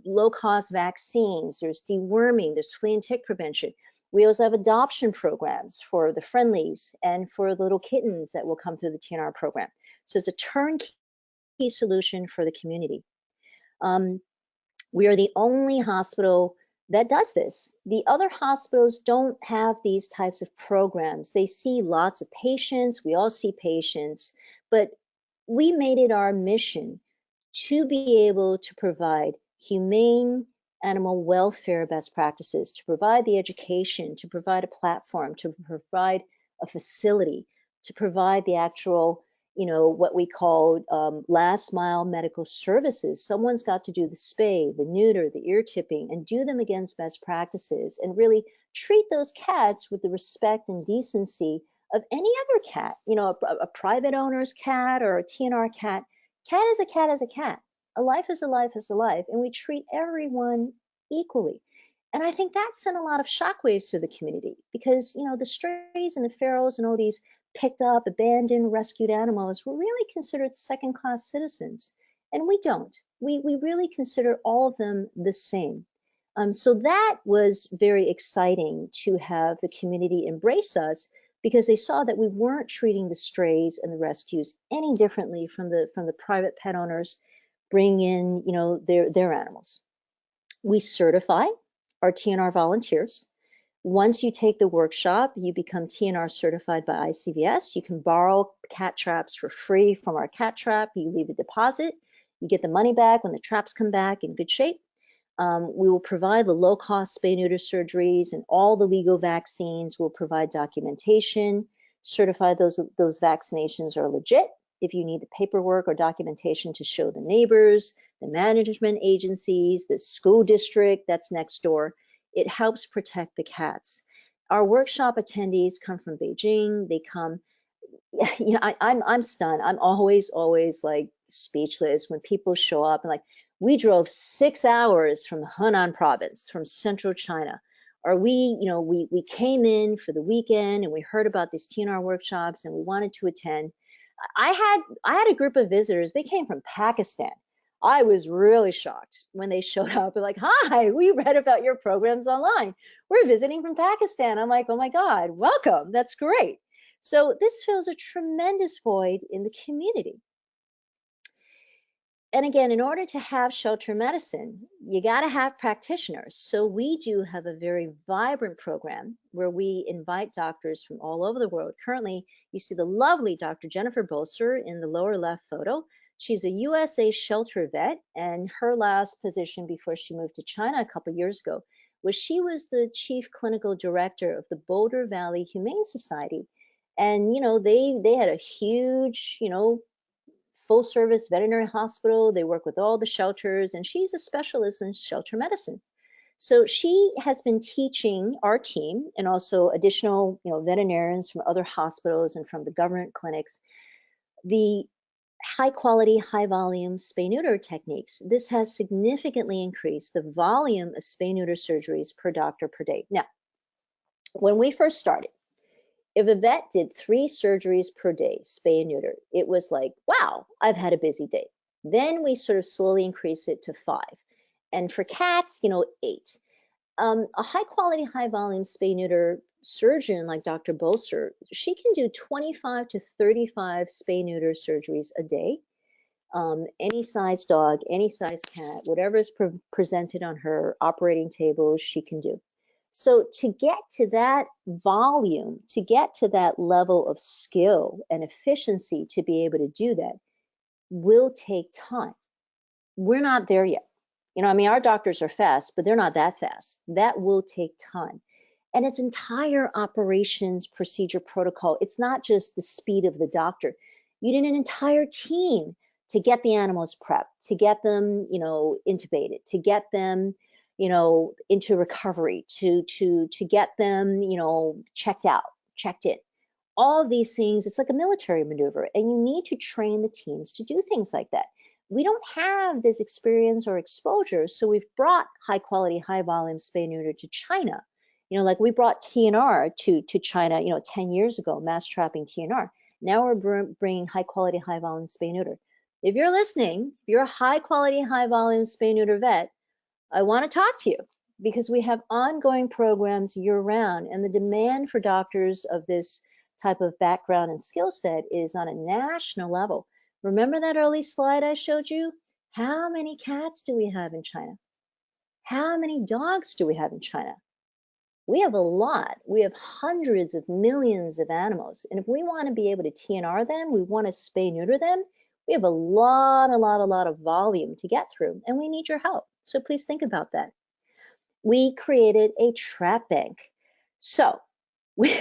Speaker 2: low-cost vaccines, there's deworming, there's flea and tick prevention. We also have adoption programs for the friendlies and for the little kittens that will come through the TNR program. So it's a turnkey solution for the community. We are the only hospital that does this. The other hospitals don't have these types of programs. They see lots of patients. We all see patients, but we made it our mission to be able to provide humane animal welfare best practices, to provide the education, to provide a platform, to provide a facility, to provide the actual, what we call last mile medical services. Someone's got to do the spay, the neuter, the ear tipping, and do them against best practices, and really treat those cats with the respect and decency of any other cat, a private owner's cat or a TNR cat. Cat is a cat is a cat. A life is a life is a life, and we treat everyone equally. And I think that sent a lot of shockwaves through the community because, the strays and the ferals and all these picked up, abandoned, rescued animals were really considered second-class citizens. And we don't. We really consider all of them the same. So that was very exciting to have the community embrace us because they saw that we weren't treating the strays and the rescues any differently from the private pet owners bringing in, their animals. We certify our TNR volunteers. Once you take the workshop, you become TNR certified by ICVS. You can borrow cat traps for free from our cat trap. You leave a deposit. You get the money back when the traps come back in good shape. We will provide the low-cost spay-neuter surgeries and all the legal vaccines. We'll provide documentation, certify those vaccinations are legit. If you need the paperwork or documentation to show the neighbors, the management agencies, the school district that's next door, it helps protect the cats. Our workshop attendees come from Beijing. They come, I'm stunned. I'm always like speechless when people show up and like, we drove 6 hours from Henan province, from central China. Or we came in for the weekend and we heard about these TNR workshops and we wanted to attend. I had a group of visitors. They came from Pakistan. I was really shocked when they showed up. They're like, "Hi, we read about your programs online. We're visiting from Pakistan." I'm like, "Oh my God, welcome. That's great." So this fills a tremendous void in the community. And again, in order to have shelter medicine, you got to have practitioners. So we do have a very vibrant program where we invite doctors from all over the world. Currently, you see the lovely Dr. Jennifer Bolser in the lower left photo. She's a USA shelter vet, and her last position before she moved to China a couple of years ago was she was the chief clinical director of the Boulder Valley Humane Society. And, they had a huge, full service veterinary hospital. They work with all the shelters, and she's a specialist in shelter medicine. So she has been teaching our team and also additional, veterinarians from other hospitals and from the government clinics, the high quality, high volume spay neuter techniques. This has significantly increased the volume of spay neuter surgeries per doctor per day. Now, when we first started, if a vet did 3 surgeries per day, spay and neuter, it was like, wow, I've had a busy day. Then we sort of slowly increased it to 5. And for cats, 8. A high quality, high volume spay neuter surgeon like Dr. Bolser, she can do 25 to 35 spay neuter surgeries a day. Any size dog, any size cat, whatever is presented on her operating table, she can do. So to get to that volume, to get to that level of skill and efficiency to be able to do that will take time. We're not there yet. Our doctors are fast, but they're not that fast. That will take time. And it's entire operations procedure protocol. It's not just the speed of the doctor. You need an entire team to get the animals prepped, to get them, intubated, to get them into recovery, to get them, checked out, checked in. All of these things, it's like a military maneuver, and you need to train the teams to do things like that. We don't have this experience or exposure, so we've brought high quality, high volume spay neuter to China. Like we brought TNR to China, 10 years ago, mass trapping TNR. Now we're bringing high quality, high volume spay neuter. If you're listening, if you're a high quality, high volume spay neuter vet, I want to talk to you. because we have ongoing programs year round, and the demand for doctors of this type of background and skill set is on a national level. Remember that early slide I showed you? How many cats do we have in China? How many dogs do we have in China? We have a lot. We have hundreds of millions of animals. And if we want to be able to TNR them, we want to spay neuter them, we have a lot of volume to get through, and we need your help. So please think about that. We created a trap bank. So we,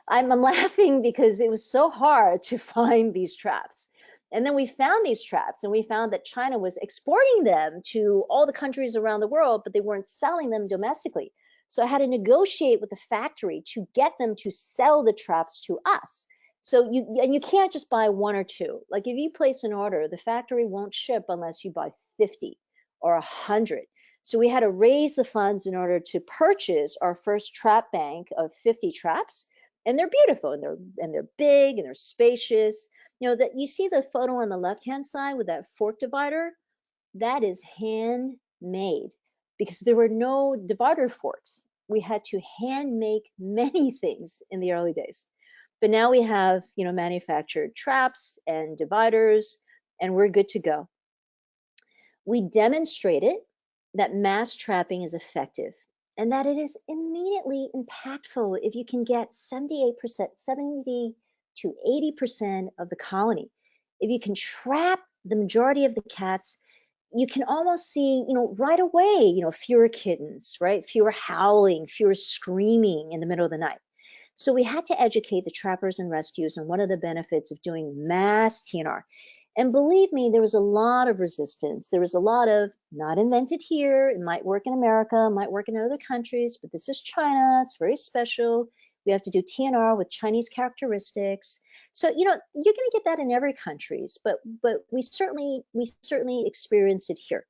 Speaker 2: I'm laughing because it was so hard to find these traps. And then we found these traps, and we found that China was exporting them to all the countries around the world, but they weren't selling them domestically. So I had to negotiate with the factory to get them to sell the traps to us. So you can't just buy one or two. Like if you place an order, the factory won't ship unless you buy 50 or 100. So we had to raise the funds in order to purchase our first trap bank of 50 traps. And they're beautiful, and they're big, and they're spacious. You know that you see the photo on the left-hand side with that fork divider? That is handmade because there were no divider forks. We had to hand make many things in the early days. But now we have, manufactured traps and dividers, and we're good to go. We demonstrated that mass trapping is effective and that it is immediately impactful if you can get 78%, 70 to 80% of the colony. If you can trap the majority of the cats, you can almost see, right away, fewer kittens, right? Fewer howling, fewer screaming in the middle of the night. So we had to educate the trappers and rescues on one of the benefits of doing mass TNR. And believe me, there was a lot of resistance. There was a lot of not invented here. It might work in America, might work in other countries, but this is China. It's very special. We have to do TNR with Chinese characteristics. So, you're going to get that in every country, but we certainly experienced it here.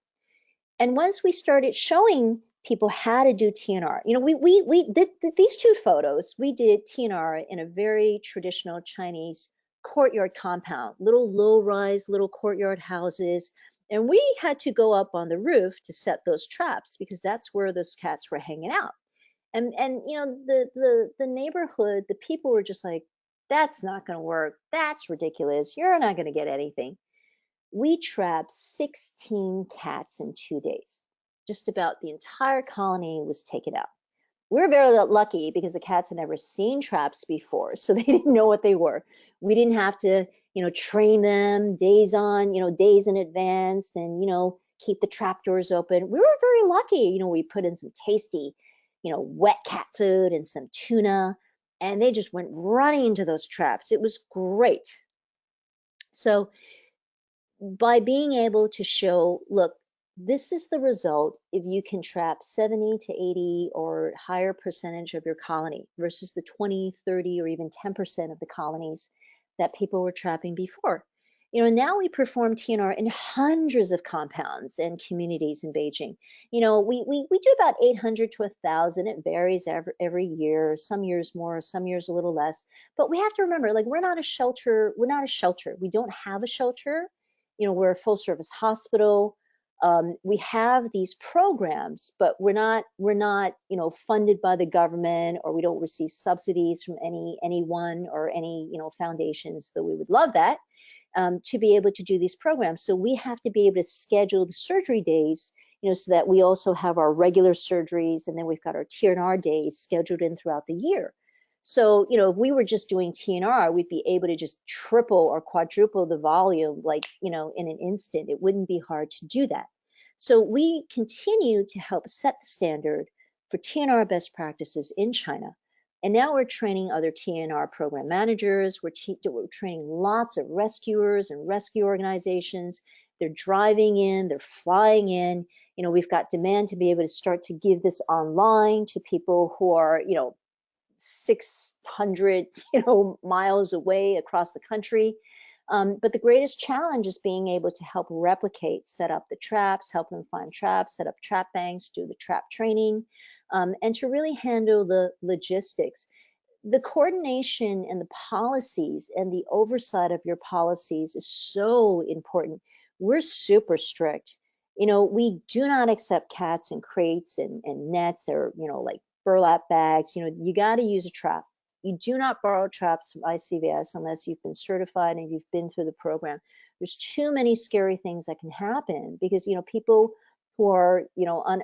Speaker 2: And once we started showing people how to do TNR, we did these two photos. We did TNR in a very traditional Chinese courtyard compound, little low-rise, little courtyard houses. And we had to go up on the roof to set those traps because that's where those cats were hanging out. And the neighborhood, the people were just like, that's not going to work. That's ridiculous. You're not going to get anything. We trapped 16 cats in 2 days. Just about the entire colony was taken out. We were very lucky because the cats had never seen traps before, so they didn't know what they were. We didn't have to, train them days in advance and, keep the trap doors open. We were very lucky. We put in some tasty, wet cat food and some tuna, and they just went running into those traps. It was great. So by being able to show, look, this is the result if you can trap 70 to 80 or higher percentage of your colony versus the 20, 30, or even 10% of the colonies that people were trapping before. Now we perform TNR in hundreds of compounds and communities in Beijing. We do about 800 to 1,000. It varies every year. Some years more, some years a little less. But we have to remember, like, we're not a shelter. We're not a shelter. We don't have a shelter. We're a full service hospital. We have these programs, but we're not, funded by the government, or we don't receive subsidies from anyone or any, foundations, though we would love that, to be able to do these programs. So we have to be able to schedule the surgery days, so that we also have our regular surgeries, and then we've got our TNR days scheduled in throughout the year. So, if we were just doing TNR, we'd be able to just triple or quadruple the volume, like, in an instant. It wouldn't be hard to do that. So we continue to help set the standard for TNR best practices in China. And now we're training other TNR program managers. We're training lots of rescuers and rescue organizations. They're driving in, they're flying in. We've got demand to be able to start to give this online to people who are, 600, miles away across the country. But the greatest challenge is being able to help replicate, set up the traps, help them find traps, set up trap banks, do the trap training, and to really handle the logistics. The coordination and the policies and the oversight of your policies is so important. We're super strict. We do not accept cats in crates and nets or, like burlap bags. You got to use a trap. You do not borrow traps from ICVS unless you've been certified and you've been through the program. There's too many scary things that can happen because, people who are,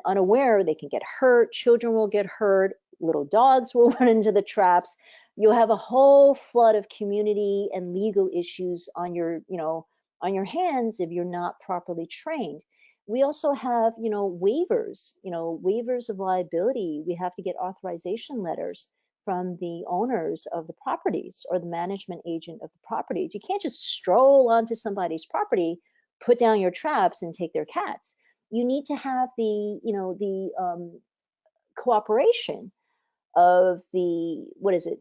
Speaker 2: unaware, they can get hurt. Children will get hurt. Little dogs will run into the traps. You'll have a whole flood of community and legal issues on your hands if you're not properly trained. We also have, waivers of liability. We have to get authorization letters from the owners of the properties or the management agent of the properties. You can't just stroll onto somebody's property, put down your traps and take their cats. You need to have the cooperation of the, what is it,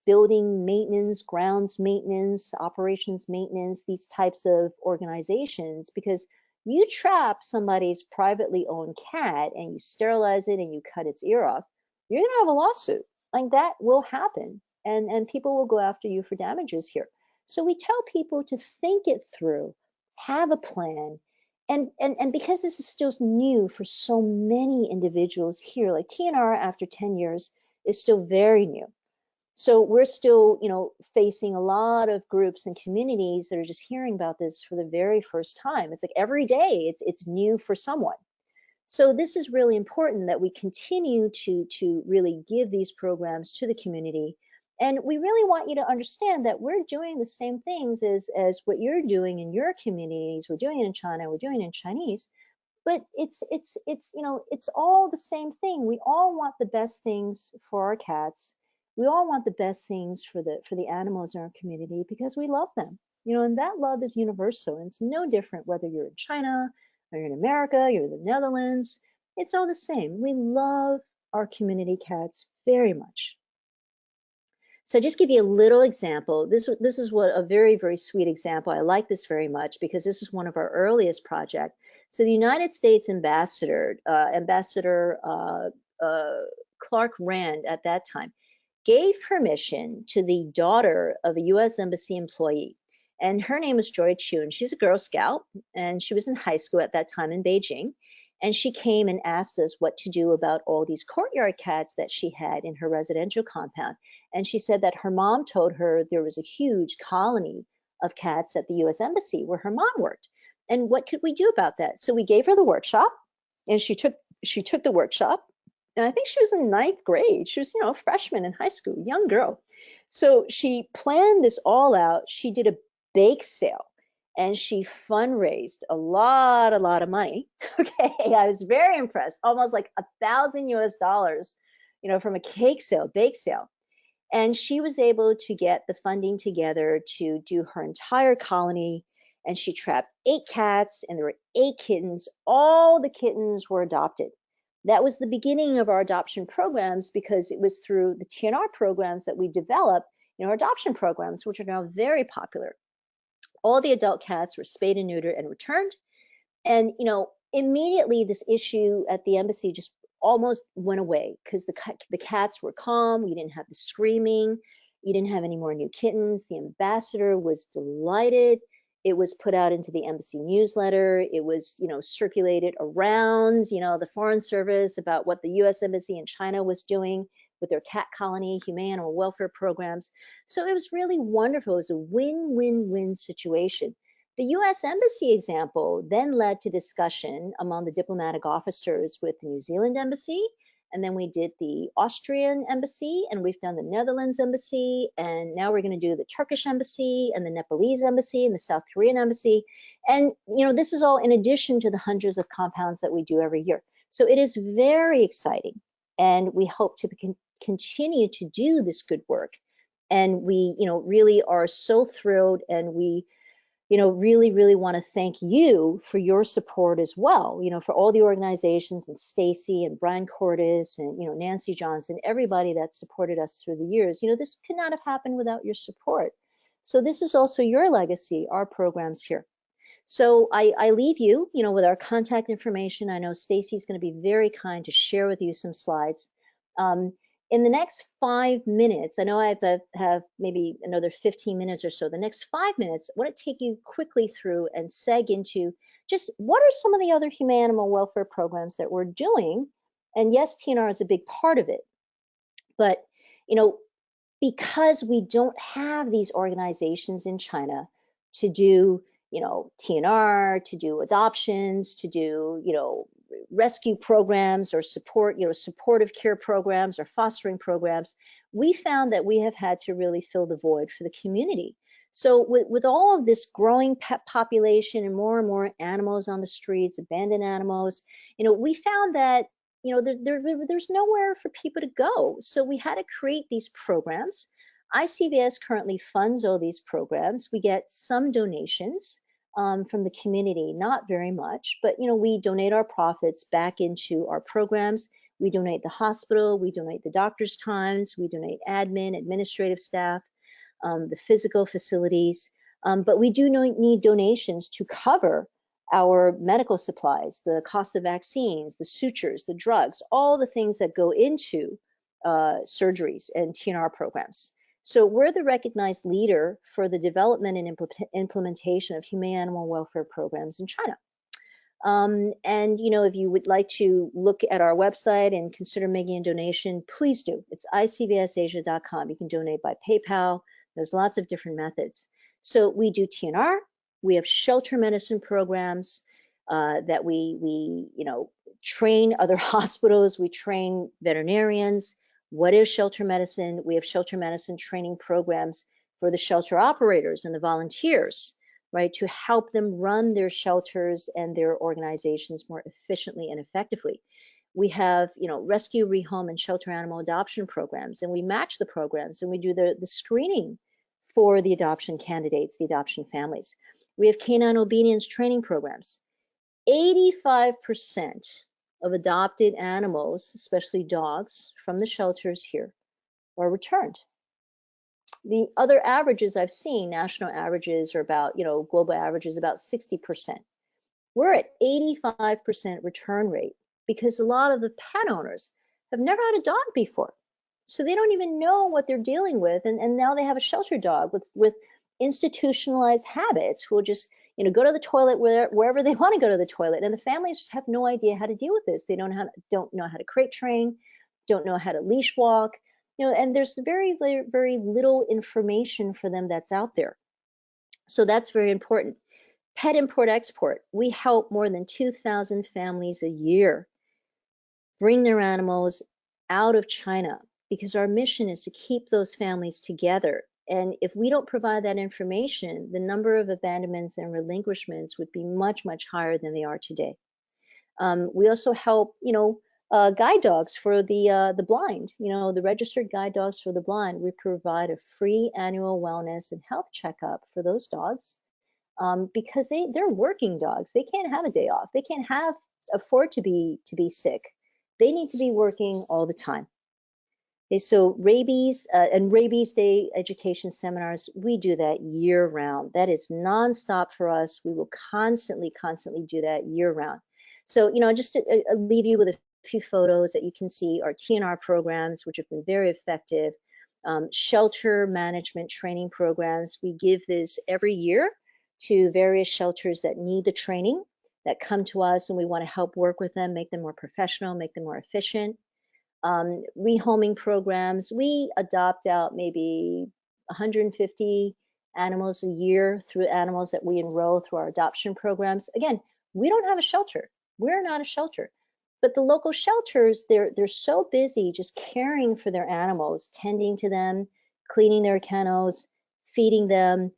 Speaker 2: building maintenance, grounds maintenance, operations maintenance, these types of organizations, because you trap somebody's privately owned cat and you sterilize it and you cut its ear off, you're going to have a lawsuit. Like that will happen. And people will go after you for damages here. So we tell people to think it through, have a plan, and because this is still new for so many individuals here, like TNR after 10 years is still very new. So we're still, facing a lot of groups and communities that are just hearing about this for the very first time. It's like every day it's new for someone. So this is really important that we continue to really give these programs to the community. And we really want you to understand that we're doing the same things as what you're doing in your communities. We're doing it in China, we're doing it in Chinese, but it's all the same thing. We all want the best things for our cats. We all want the best things for the animals in our community because we love them. And that love is universal. And it's no different whether you're in China or you're in America, you're in the Netherlands. It's all the same. We love our community cats very much. So just give you a little example. This is what a very, very sweet example. I like this very much because this is one of our earliest projects. So the United States Ambassador, Clark Rand at that time, gave permission to the daughter of a US Embassy employee. And her name is Joy Chun. She's a Girl Scout, and she was in high school at that time in Beijing. And she came and asked us what to do about all these courtyard cats that she had in her residential compound. And she said that her mom told her there was a huge colony of cats at the US Embassy where her mom worked. And what could we do about that? So we gave her the workshop, and she took the workshop. And I think she was in ninth grade. She was, a freshman in high school, young girl. So she planned this all out. She did a bake sale and she fundraised a lot of money. Okay, I was very impressed. Almost like $1,000 US, from a bake sale. And she was able to get the funding together to do her entire colony. And she trapped 8 cats, and there were 8 kittens. All the kittens were adopted. That was the beginning of our adoption programs because it was through the TNR programs that we developed, our adoption programs, which are now very popular. All the adult cats were spayed and neutered and returned. And, immediately this issue at the embassy just almost went away because the cats were calm. You didn't have the screaming. You didn't have any more new kittens. The ambassador was delighted. It was put out into the embassy newsletter. It was, circulated around, the Foreign Service about what the US Embassy in China was doing with their cat colony, humane animal welfare programs. So it was really wonderful. It was a win-win-win situation. The US Embassy example then led to discussion among the diplomatic officers with the New Zealand Embassy, and then we did the Austrian Embassy, and we've done the Netherlands Embassy, and now we're going to do the Turkish Embassy and the Nepalese Embassy and the South Korean Embassy. And, this is all in addition to the hundreds of compounds that we do every year. So it is very exciting, and we hope to continue to do this good work. And we, really are so thrilled, and we really, really want to thank you for your support as well, for all the organizations and Stacy and Brian Cordes and, Nancy Johnson, everybody that supported us through the years. This could not have happened without your support. So this is also your legacy, our programs here. So I leave you, with our contact information. I know Stacy's going to be very kind to share with you some slides. In the next 5 minutes, I know I have maybe another 15 minutes or so. The next 5 minutes, I want to take you quickly through and seg into just what are some of the other humane animal welfare programs that we're doing? And yes, TNR is a big part of it, but you know, because we don't have these organizations in China to do, TNR, to do adoptions, to do, rescue programs or support, supportive care programs or fostering programs, we found that we have had to really fill the void for the community. So with all of this growing pet population and more animals on the streets, abandoned animals, we found that there's nowhere for people to go. So we had to create these programs. ICVS currently funds all these programs. We get some donations from the community, not very much, but we donate our profits back into our programs. We donate the hospital, we donate the doctor's times, we donate admin, administrative staff, the physical facilities, but we do need donations to cover our medical supplies, the cost of vaccines, the sutures, the drugs, all the things that go into surgeries and TNR programs. So we're the recognized leader for the development and implementation of humane animal welfare programs in China. And if you would like to look at our website and consider making a donation, please do. It's icvsasia.com. You can donate by PayPal. There's lots of different methods. So we do TNR. We have shelter medicine programs that we train other hospitals. We train veterinarians. What is shelter medicine? We have shelter medicine training programs for the shelter operators and the volunteers, right, to help them run their shelters and their organizations more efficiently and effectively. We have, rescue, rehome, and shelter animal adoption programs, and we match the programs, and we do the screening for the adoption candidates, the adoption families. We have canine obedience training programs. 85% of adopted animals, especially dogs, from the shelters here are returned. The other averages I've seen, national averages are about, global averages about 60%. We're at 85% return rate because a lot of the pet owners have never had a dog before. So they don't even know what they're dealing with. And now they have a shelter dog with institutionalized habits who will just, go to the toilet wherever they want to go to the toilet. And the families just have no idea how to deal with this. They don't know how to crate train, don't know how to leash walk, and there's very, very, very little information for them that's out there. So that's very important. Pet import-export. We help more than 2,000 families a year bring their animals out of China because our mission is to keep those families together. And if we don't provide that information, the number of abandonments and relinquishments would be much, much higher than they are today. We also help, guide dogs for the blind, the registered guide dogs for the blind. We provide a free annual wellness and health checkup for those dogs because they're working dogs. They can't have a day off. They can't afford to be sick. They need to be working all the time. Okay, so rabies and rabies day education seminars, we do that year round. That is nonstop for us. We will constantly do that year round. So, just to leave you with a few photos that you can see our TNR programs, which have been very effective. Shelter management training programs. We give this every year to various shelters that need the training, that come to us, and we want to help work with them, make them more professional, make them more efficient. Rehoming programs. We adopt out maybe 150 animals a year through animals that we enroll through our adoption programs. Again, we don't have a shelter. We're not a shelter. But the local shelters, they're so busy just caring for their animals, tending to them, cleaning their kennels, feeding them.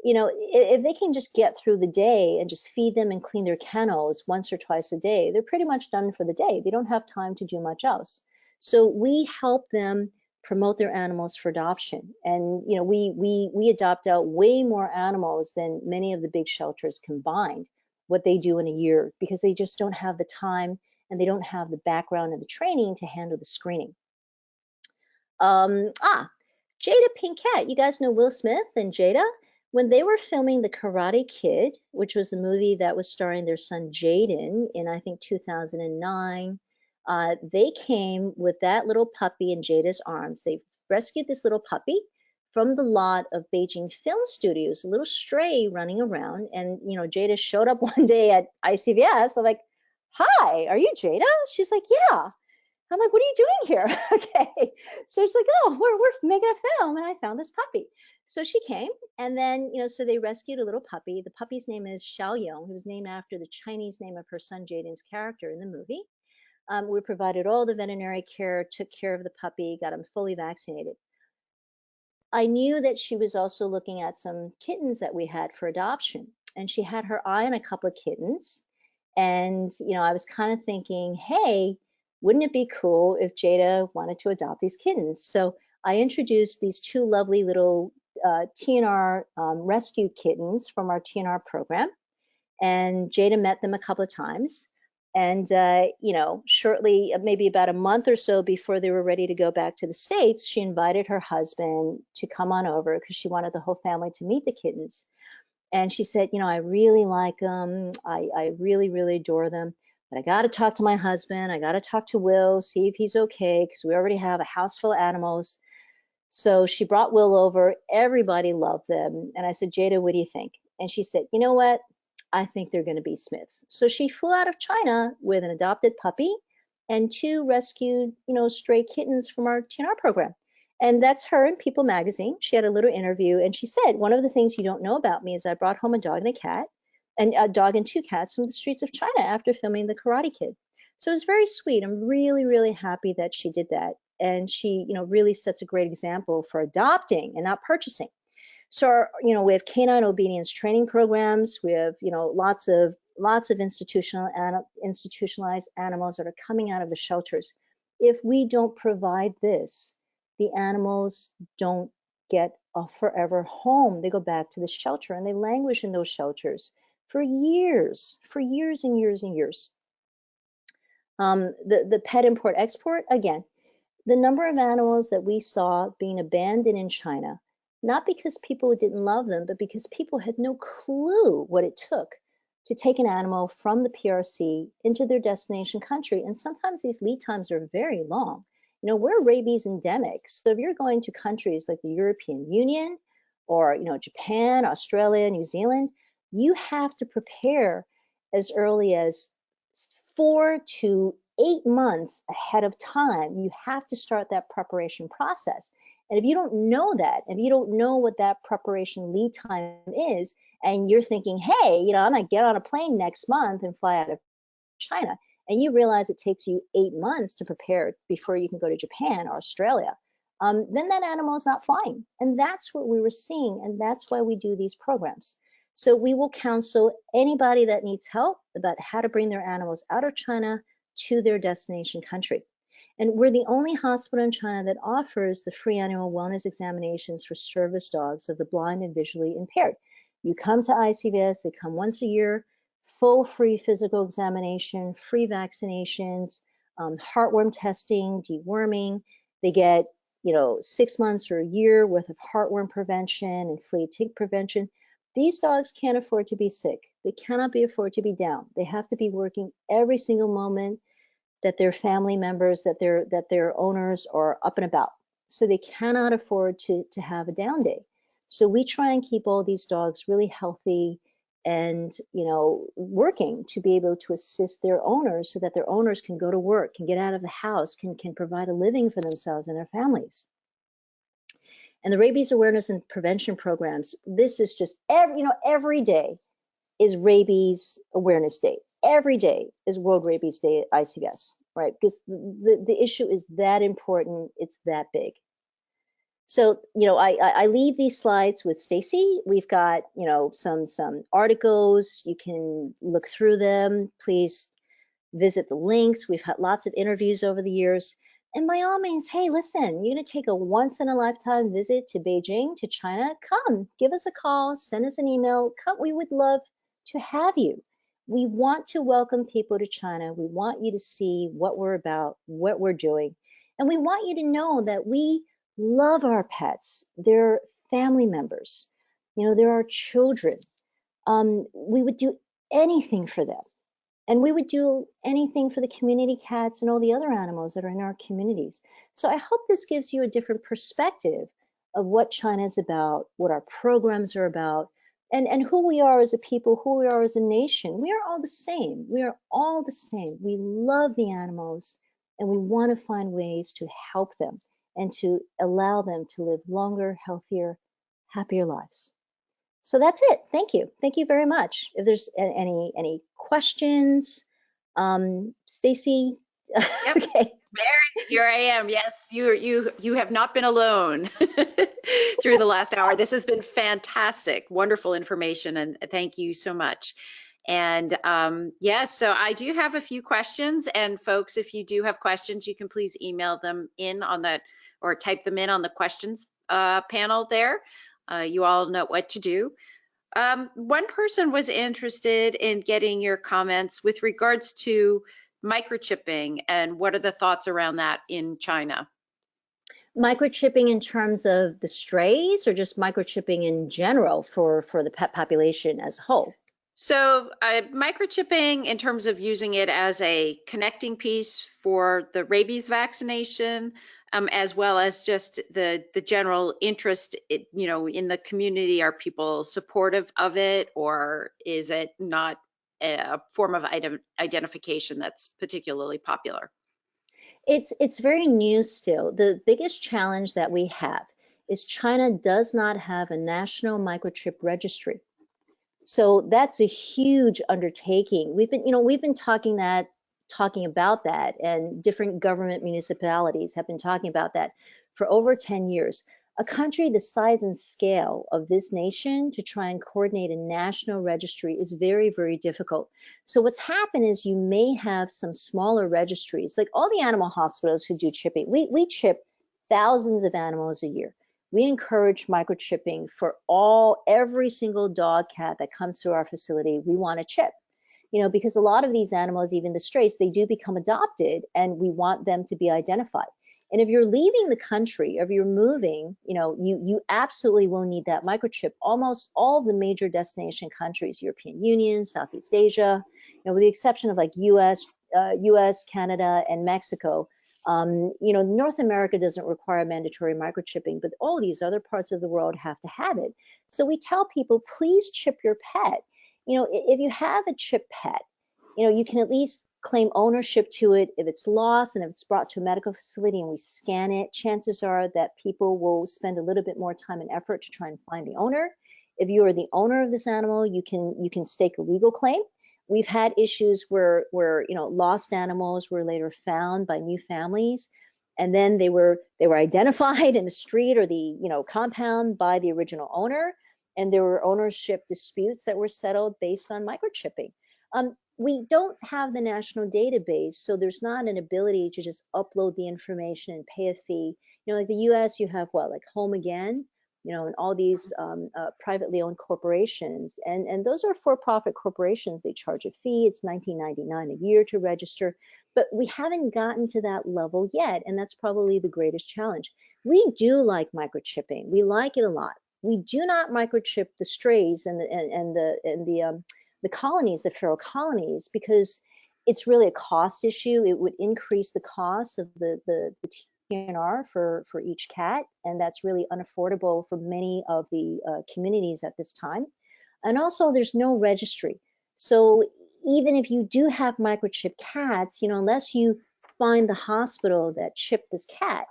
Speaker 2: If they can just get through the day and just feed them and clean their kennels once or twice a day, they're pretty much done for the day. They don't have time to do much else. So we help them promote their animals for adoption. And we adopt out way more animals than many of the big shelters combined, what they do in a year, because they just don't have the time and they don't have the background and the training to handle the screening. Jada Pinkett, you guys know Will Smith and Jada? When they were filming The Karate Kid, which was a movie that was starring their son Jaden in, I think, 2009, they came with that little puppy in Jada's arms. They rescued this little puppy from the lot of Beijing film studios, a little stray running around. And, Jada showed up one day at ICVS. I'm like, hi, are you Jada? She's like, yeah. I'm like, what are you doing here? Okay. So she's like, oh, we're making a film and I found this puppy. So she came and then, so they rescued a little puppy. The puppy's name is Xiaoyong, who was named after the Chinese name of her son Jaden's character in the movie. We provided all the veterinary care, took care of the puppy, got him fully vaccinated. I knew that she was also looking at some kittens that we had for adoption, and she had her eye on a couple of kittens. And, I was kind of thinking, hey, wouldn't it be cool if Jada wanted to adopt these kittens? So I introduced these two lovely little TNR rescued kittens from our TNR program. And Jada met them a couple of times. And, shortly, maybe about a month or so before they were ready to go back to the States, she invited her husband to come on over because she wanted the whole family to meet the kittens. And she said, I really like them. I really, really adore them. But I got to talk to my husband. I got to talk to Will, see if he's okay, because we already have a house full of animals. So she brought Will over. Everybody loved them. And I said, Jada, what do you think? And she said, you know what? I think they're going to be Smiths. So she flew out of China with an adopted puppy and two rescued, stray kittens from our TNR program. And that's her in People magazine. She had a little interview and she said, one of the things you don't know about me is I brought home a dog and a cat, and a dog and two cats from the streets of China after filming The Karate Kid. So it was very sweet. I'm really, really happy that she did that. And she, really sets a great example for adopting and not purchasing. So, we have canine obedience training programs. We have, lots of institutionalized animals that are coming out of the shelters. If we don't provide this, the animals don't get a forever home. They go back to the shelter and they languish in those shelters for years and years and years. The pet import export, again, the number of animals that we saw being abandoned in China, not because people didn't love them, but because people had no clue what it took to take an animal from the PRC into their destination country. And sometimes these lead times are very long. We're rabies endemic. So if you're going to countries like the European Union or, Japan, Australia, New Zealand, you have to prepare as early as 4 to 8 months ahead of time. You have to start that preparation process. And if you don't know that, if you don't know what that preparation lead time is, and you're thinking, hey, I'm gonna get on a plane next month and fly out of China, and you realize it takes you 8 months to prepare before you can go to Japan or Australia, then that animal is not flying. And that's what we were seeing, and that's why we do these programs. So we will counsel anybody that needs help about how to bring their animals out of China to their destination country. And we're the only hospital in China that offers the free annual wellness examinations for service dogs of the blind and visually impaired. You come to ICVS, they come once a year, full free physical examination, free vaccinations, heartworm testing, deworming. They get, 6 months or a year worth of heartworm prevention and flea tick prevention. These dogs can't afford to be sick. They cannot be afford to be down. They have to be working every single moment that their family members, that their owners are up and about. So they cannot afford to have a down day. So we try and keep all these dogs really healthy and, working to be able to assist their owners so that their owners can go to work, can get out of the house, can provide a living for themselves and their families. And the rabies awareness and prevention programs, this is just every day is Rabies Awareness Day. Every day is World Rabies Day at ICVS, right? Because the issue is that important, it's that big. So, I leave these slides with Stacy. We've got, some articles. You can look through them. Please visit the links. We've had lots of interviews over the years. And by all means, hey, listen, you're going to take a once in a lifetime visit to Beijing, to China. Come, give us a call, send us an email. Come, we would love to have you. We want to welcome people to China. We want you to see what we're about, what we're doing. And we want you to know that we love our pets. They're family members. They're our children. We would do anything for them. And we would do anything for the community cats and all the other animals that are in our communities. So I hope this gives you a different perspective of what China is about, what our programs are about, and who we are as a people, who we are as a nation. We are all the same. We are all the same. We love the animals and we want to find ways to help them and to allow them to live longer, healthier, happier lives. So that's it. Thank you. Thank you very much. If there's any questions, Stacy.
Speaker 1: Yep.
Speaker 2: Okay.
Speaker 1: Mary, here I am. Yes, you have not been alone through the last hour. This has been fantastic, wonderful information, and thank you so much. And yes, so I do have a few questions, and folks, if you do have questions, you can please email them in on that or type them in on the questions panel there. You all know what to do. One person was interested in getting your comments with regards to microchipping and what are the thoughts around that in China?
Speaker 2: Microchipping in terms of the strays or just microchipping in general for the pet population as a whole?
Speaker 1: So, microchipping in terms of using it as a connecting piece for the rabies vaccination, as well as just the general interest, in the community. Are people supportive of it, or is it not a form of identification that's particularly popular?
Speaker 2: It's very new still. The biggest challenge that we have is China does not have a national microchip registry. So that's a huge undertaking. We've been talking about that, and different government municipalities have been talking about that for over 10 years. A country the size and scale of this nation to try and coordinate a national registry is very, very difficult. So what's happened is you may have some smaller registries, like all the animal hospitals who do chipping. We chip thousands of animals a year. We encourage microchipping for every single dog, cat that comes through our facility. We want to chip, because a lot of these animals, even the strays, they do become adopted, and we want them to be identified. And if you're leaving the country, if you're moving, you absolutely will need that microchip. Almost all the major destination countries, European Union, Southeast Asia, with the exception of like US, Canada, and Mexico, North America doesn't require mandatory microchipping, but all these other parts of the world have to have it. So we tell people, please chip your pet. If you have a chip pet, you can at least claim ownership to it. If it's lost and if it's brought to a medical facility and we scan it, chances are that people will spend a little bit more time and effort to try and find the owner. If you are the owner of this animal, you can stake a legal claim. We've had issues where lost animals were later found by new families, and then they were identified in the street or the compound by the original owner, and there were ownership disputes that were settled based on microchipping. We don't have the national database, so there's not an ability to just upload the information and pay a fee. Like the US, you have like Home Again, and all these privately owned corporations, and those are for-profit corporations. They charge a fee. It's $19.99 a year to register, but we haven't gotten to that level yet, and that's probably the greatest challenge. We do like microchipping. We like it a lot. We do not microchip the strays and the colonies, the feral colonies, because it's really a cost issue. It would increase the cost of the TNR for each cat, and that's really unaffordable for many of the communities at this time. And also, there's no registry. So even if you do have microchip cats, unless you find the hospital that chipped this cat,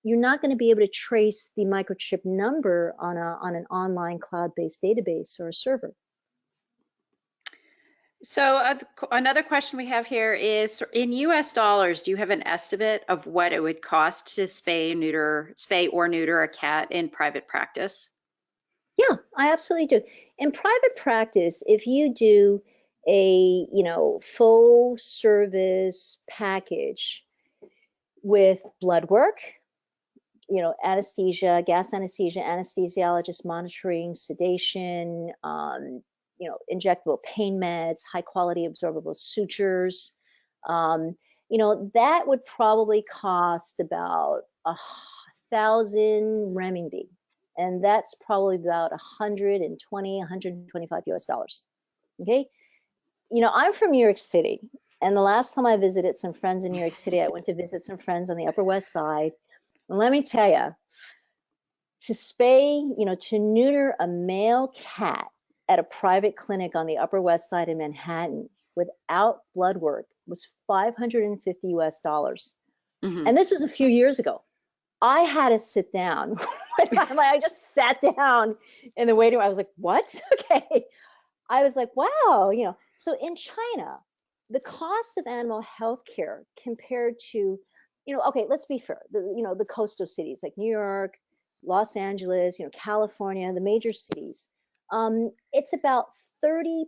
Speaker 2: you're not going to be able to trace the microchip number on an online cloud-based database or a server.
Speaker 1: So another question we have here is, in US dollars, do you have an estimate of what it would cost to spay or neuter a cat in private practice?
Speaker 2: Yeah, I absolutely do. In private practice, if you do a full service package with blood work, anesthesia, gas anesthesia, anesthesiologist monitoring, sedation, injectable pain meds, high quality absorbable sutures, that would probably cost about 1,000 renminbi. And that's probably about 120, 125 US dollars. Okay. I'm from New York City. And the last time I visited some friends in New York City, I went to visit some friends on the Upper West Side. And let me tell you, to spay, to neuter a male cat at a private clinic on the Upper West Side in Manhattan without blood work was $550 US.
Speaker 1: Hmm.
Speaker 2: And this was a few years ago. I had to sit down. I just sat down in the waiting room. I was like, what? Okay. I was like, wow, So in China, the cost of animal health care compared to, okay, let's be fair, the coastal cities like New York, Los Angeles, California, the major cities, it's about 30%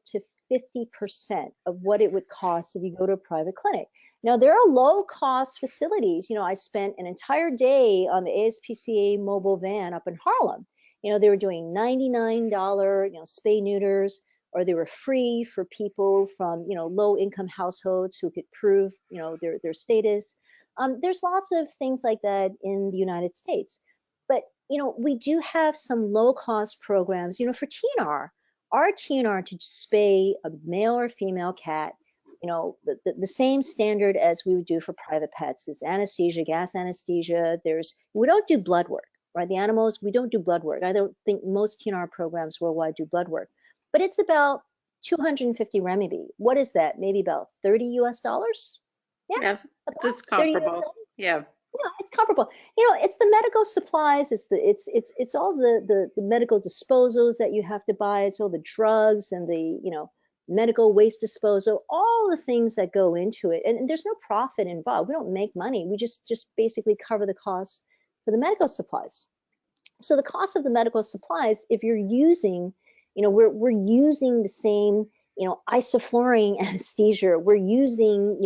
Speaker 2: to 50% of what it would cost if you go to a private clinic. Now, there are low cost facilities. I spent an entire day on the ASPCA mobile van up in Harlem. They were doing $99, spay neuters, or they were free for people from, low income households who could prove, their status. There's lots of things like that in the United States. But, we do have some low cost programs, for TNR. Our TNR to spay a male or female cat, the same standard as we would do for private pets. There's anesthesia, gas anesthesia. We don't do blood work, right? The animals, we don't do blood work. I don't think most TNR programs worldwide do blood work, but it's about 250 renminbi. What is that? Maybe about 30 US. Yeah,
Speaker 1: Yeah, it's
Speaker 2: about
Speaker 1: just
Speaker 2: 30
Speaker 1: comparable.
Speaker 2: US.
Speaker 1: Yeah.
Speaker 2: Yeah, it's comparable. It's the medical supplies, it's all the medical disposals that you have to buy, it's all the drugs and the, medical waste disposal, all the things that go into it. And there's no profit involved. We don't make money. We just basically cover the costs for the medical supplies. So the cost of the medical supplies, if you're using, we're using the same, isoflurane anesthesia, we're using,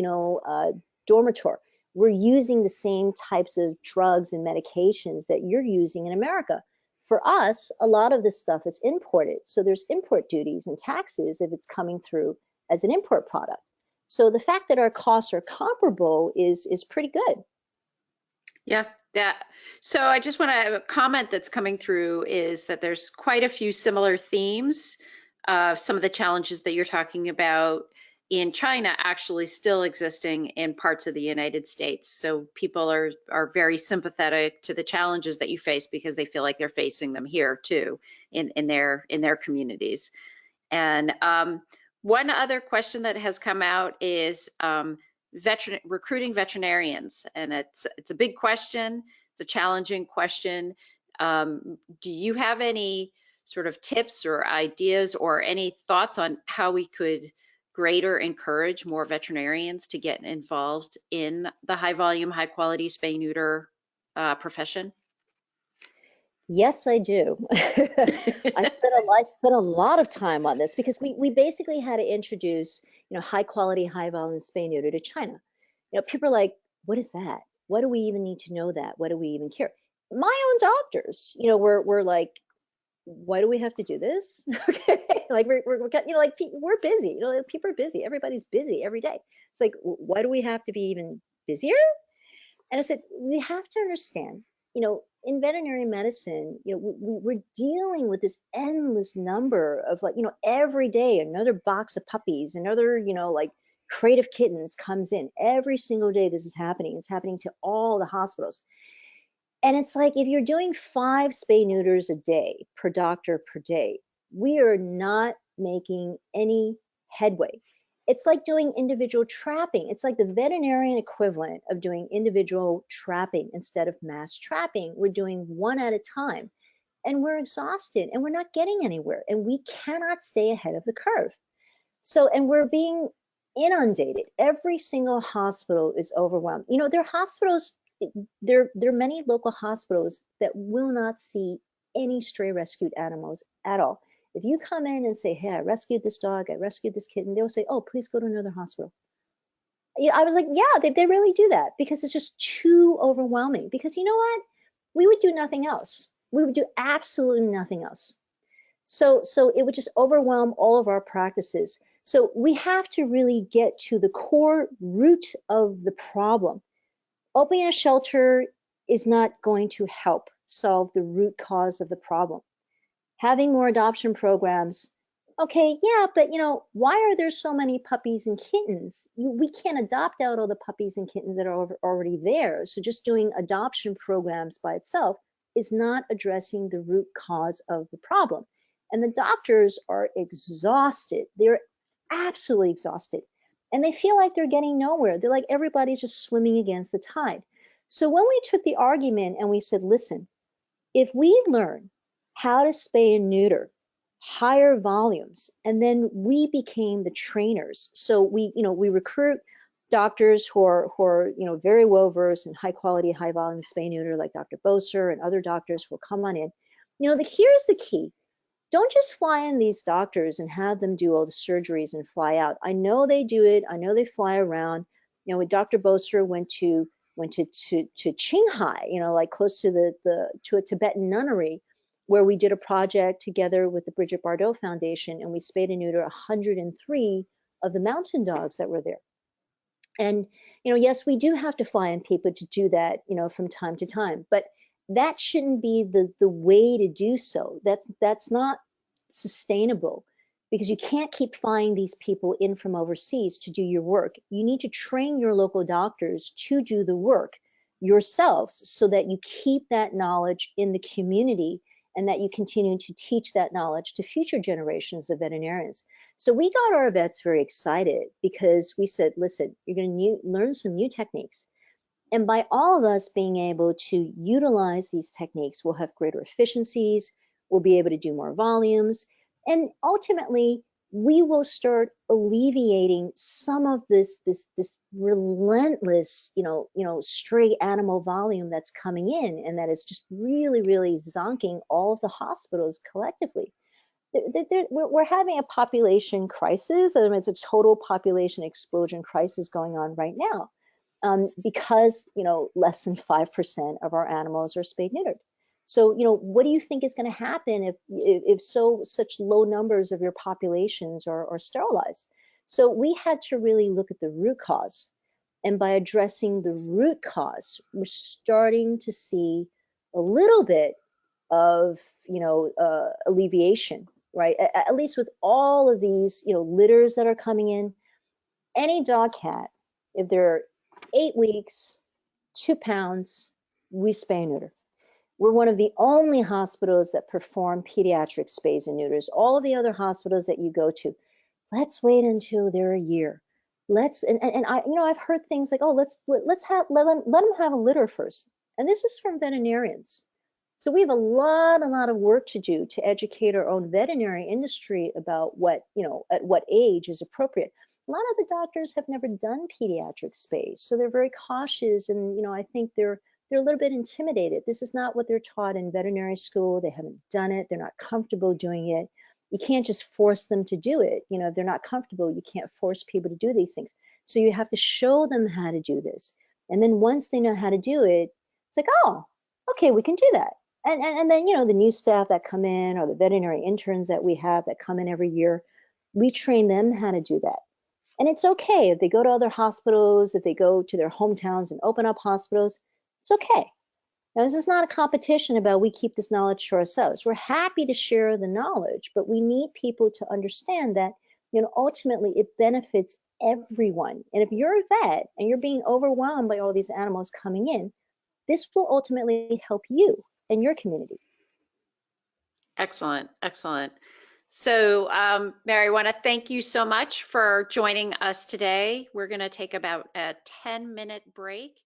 Speaker 2: Dormitor, we're using the same types of drugs and medications that you're using in America. For us, a lot of this stuff is imported. So there's import duties and taxes if it's coming through as an import product. So the fact that our costs are comparable is pretty good.
Speaker 1: Yeah, that. So I just want to, a comment that's coming through is that there's quite a few similar themes. Some of the challenges that you're talking about in China actually still existing in parts of the United States. So people are very sympathetic to the challenges that you face because they feel like they're facing them here too in their communities. And one other question that has come out is recruiting veterinarians, and it's a big question. It's a challenging question. Do you have any sort of tips or ideas or any thoughts on how we could greater encourage more veterinarians to get involved in the high volume, high quality spay neuter profession?
Speaker 2: Yes, I do. I spent a lot of time on this because we basically had to introduce, high quality, high volume spay neuter to China. People are like, what is that? What do we even need to know that? What do we even care? My own doctors, were like, why do we have to do this? Okay, like we're busy. Like, people are busy. Everybody's busy every day. It's like, why do we have to be even busier? And I said, we have to understand, in veterinary medicine, we're dealing with this endless number of, like, every day another box of puppies, another, like, crate of kittens comes in. Every single day this is happening. It's happening to all the hospitals. And it's like, if you're doing 5 spay neuters a day per doctor per day, we are not making any headway. It's like doing individual trapping. It's like the veterinarian equivalent of doing individual trapping instead of mass trapping. We're doing one at a time, and we're exhausted and we're not getting anywhere, and we cannot stay ahead of the curve. So, and we're being inundated. Every single hospital is overwhelmed. There are hospitals, there are many local hospitals that will not see any stray rescued animals at all. If you come in and say, hey, I rescued this dog, I rescued this kitten, they'll say, oh, please go to another hospital. I was like, yeah, they really do that because it's just too overwhelming. Because you know what? We would do nothing else. We would do absolutely nothing else. So it would just overwhelm all of our practices. So we have to really get to the core root of the problem. Opening a shelter is not going to help solve the root cause of the problem. Having more adoption programs, okay, yeah, but why are there so many puppies and kittens? We can't adopt out all the puppies and kittens that are already there. So just doing adoption programs by itself is not addressing the root cause of the problem. And the doctors are exhausted. They're absolutely exhausted. And they feel like they're getting nowhere. They're like everybody's just swimming against the tide. So when we took the argument and we said, listen, if we learn how to spay and neuter higher volumes, and then we became the trainers. So we recruit doctors who are very well versed in high quality, high volume spay and neuter, like Dr. Boser and other doctors will come on in. Here's the key. Don't just fly in these doctors and have them do all the surgeries and fly out. I know they do it. I know they fly around. When Dr. Boser went to Qinghai, like close to to a Tibetan nunnery, where we did a project together with the Bridget Bardot Foundation, and we spayed and neutered 103 of the mountain dogs that were there. And yes, we do have to fly in people to do that, from time to time, but that shouldn't be the way to do so. That's not sustainable, because you can't keep flying these people in from overseas to do your work. You need to train your local doctors to do the work yourselves, so that you keep that knowledge in the community and that you continue to teach that knowledge to future generations of veterinarians. So we got our vets very excited, because we said, listen, you're going to learn some new techniques. And by all of us being able to utilize these techniques, we'll have greater efficiencies, we'll be able to do more volumes, and ultimately we will start alleviating some of this relentless, stray animal volume that's coming in, and that is just really, really zonking all of the hospitals collectively. We're having a population crisis. I mean, it's a total population explosion crisis going on right now, because less than 5% of our animals are spayed neutered. So what do you think is going to happen if such low numbers of your populations are sterilized? So we had to really look at the root cause, and by addressing the root cause, we're starting to see a little bit of alleviation, right? At least with all of these litters that are coming in. Any dog cat, if they're 8 weeks, 2 pounds, we spay and neuter. We're one of the only hospitals that perform pediatric spays and neuters. All of the other hospitals that you go to, let's wait until they're a year. I've heard things like, oh, let them have a litter first. And this is from veterinarians. So we have a lot of work to do to educate our own veterinary industry about at what age is appropriate. A lot of the doctors have never done pediatric spays, so they're very cautious, and I think they're a little bit intimidated. This is not what they're taught in veterinary school. They haven't done it. They're not comfortable doing it. You can't just force them to do it. If they're not comfortable, you can't force people to do these things. So you have to show them how to do this. And then once they know how to do it, it's like, oh, okay, we can do that. And then, the new staff that come in, or the veterinary interns that we have that come in every year, we train them how to do that. And it's okay if they go to other hospitals, if they go to their hometowns and open up hospitals, it's okay. Now, this is not a competition about we keep this knowledge to ourselves. We're happy to share the knowledge, but we need people to understand that, ultimately it benefits everyone. And if you're a vet and you're being overwhelmed by all these animals coming in, this will ultimately help you and your community.
Speaker 1: Excellent, excellent. So, Mary, I want to thank you so much for joining us today. We're going to take about a 10-minute break.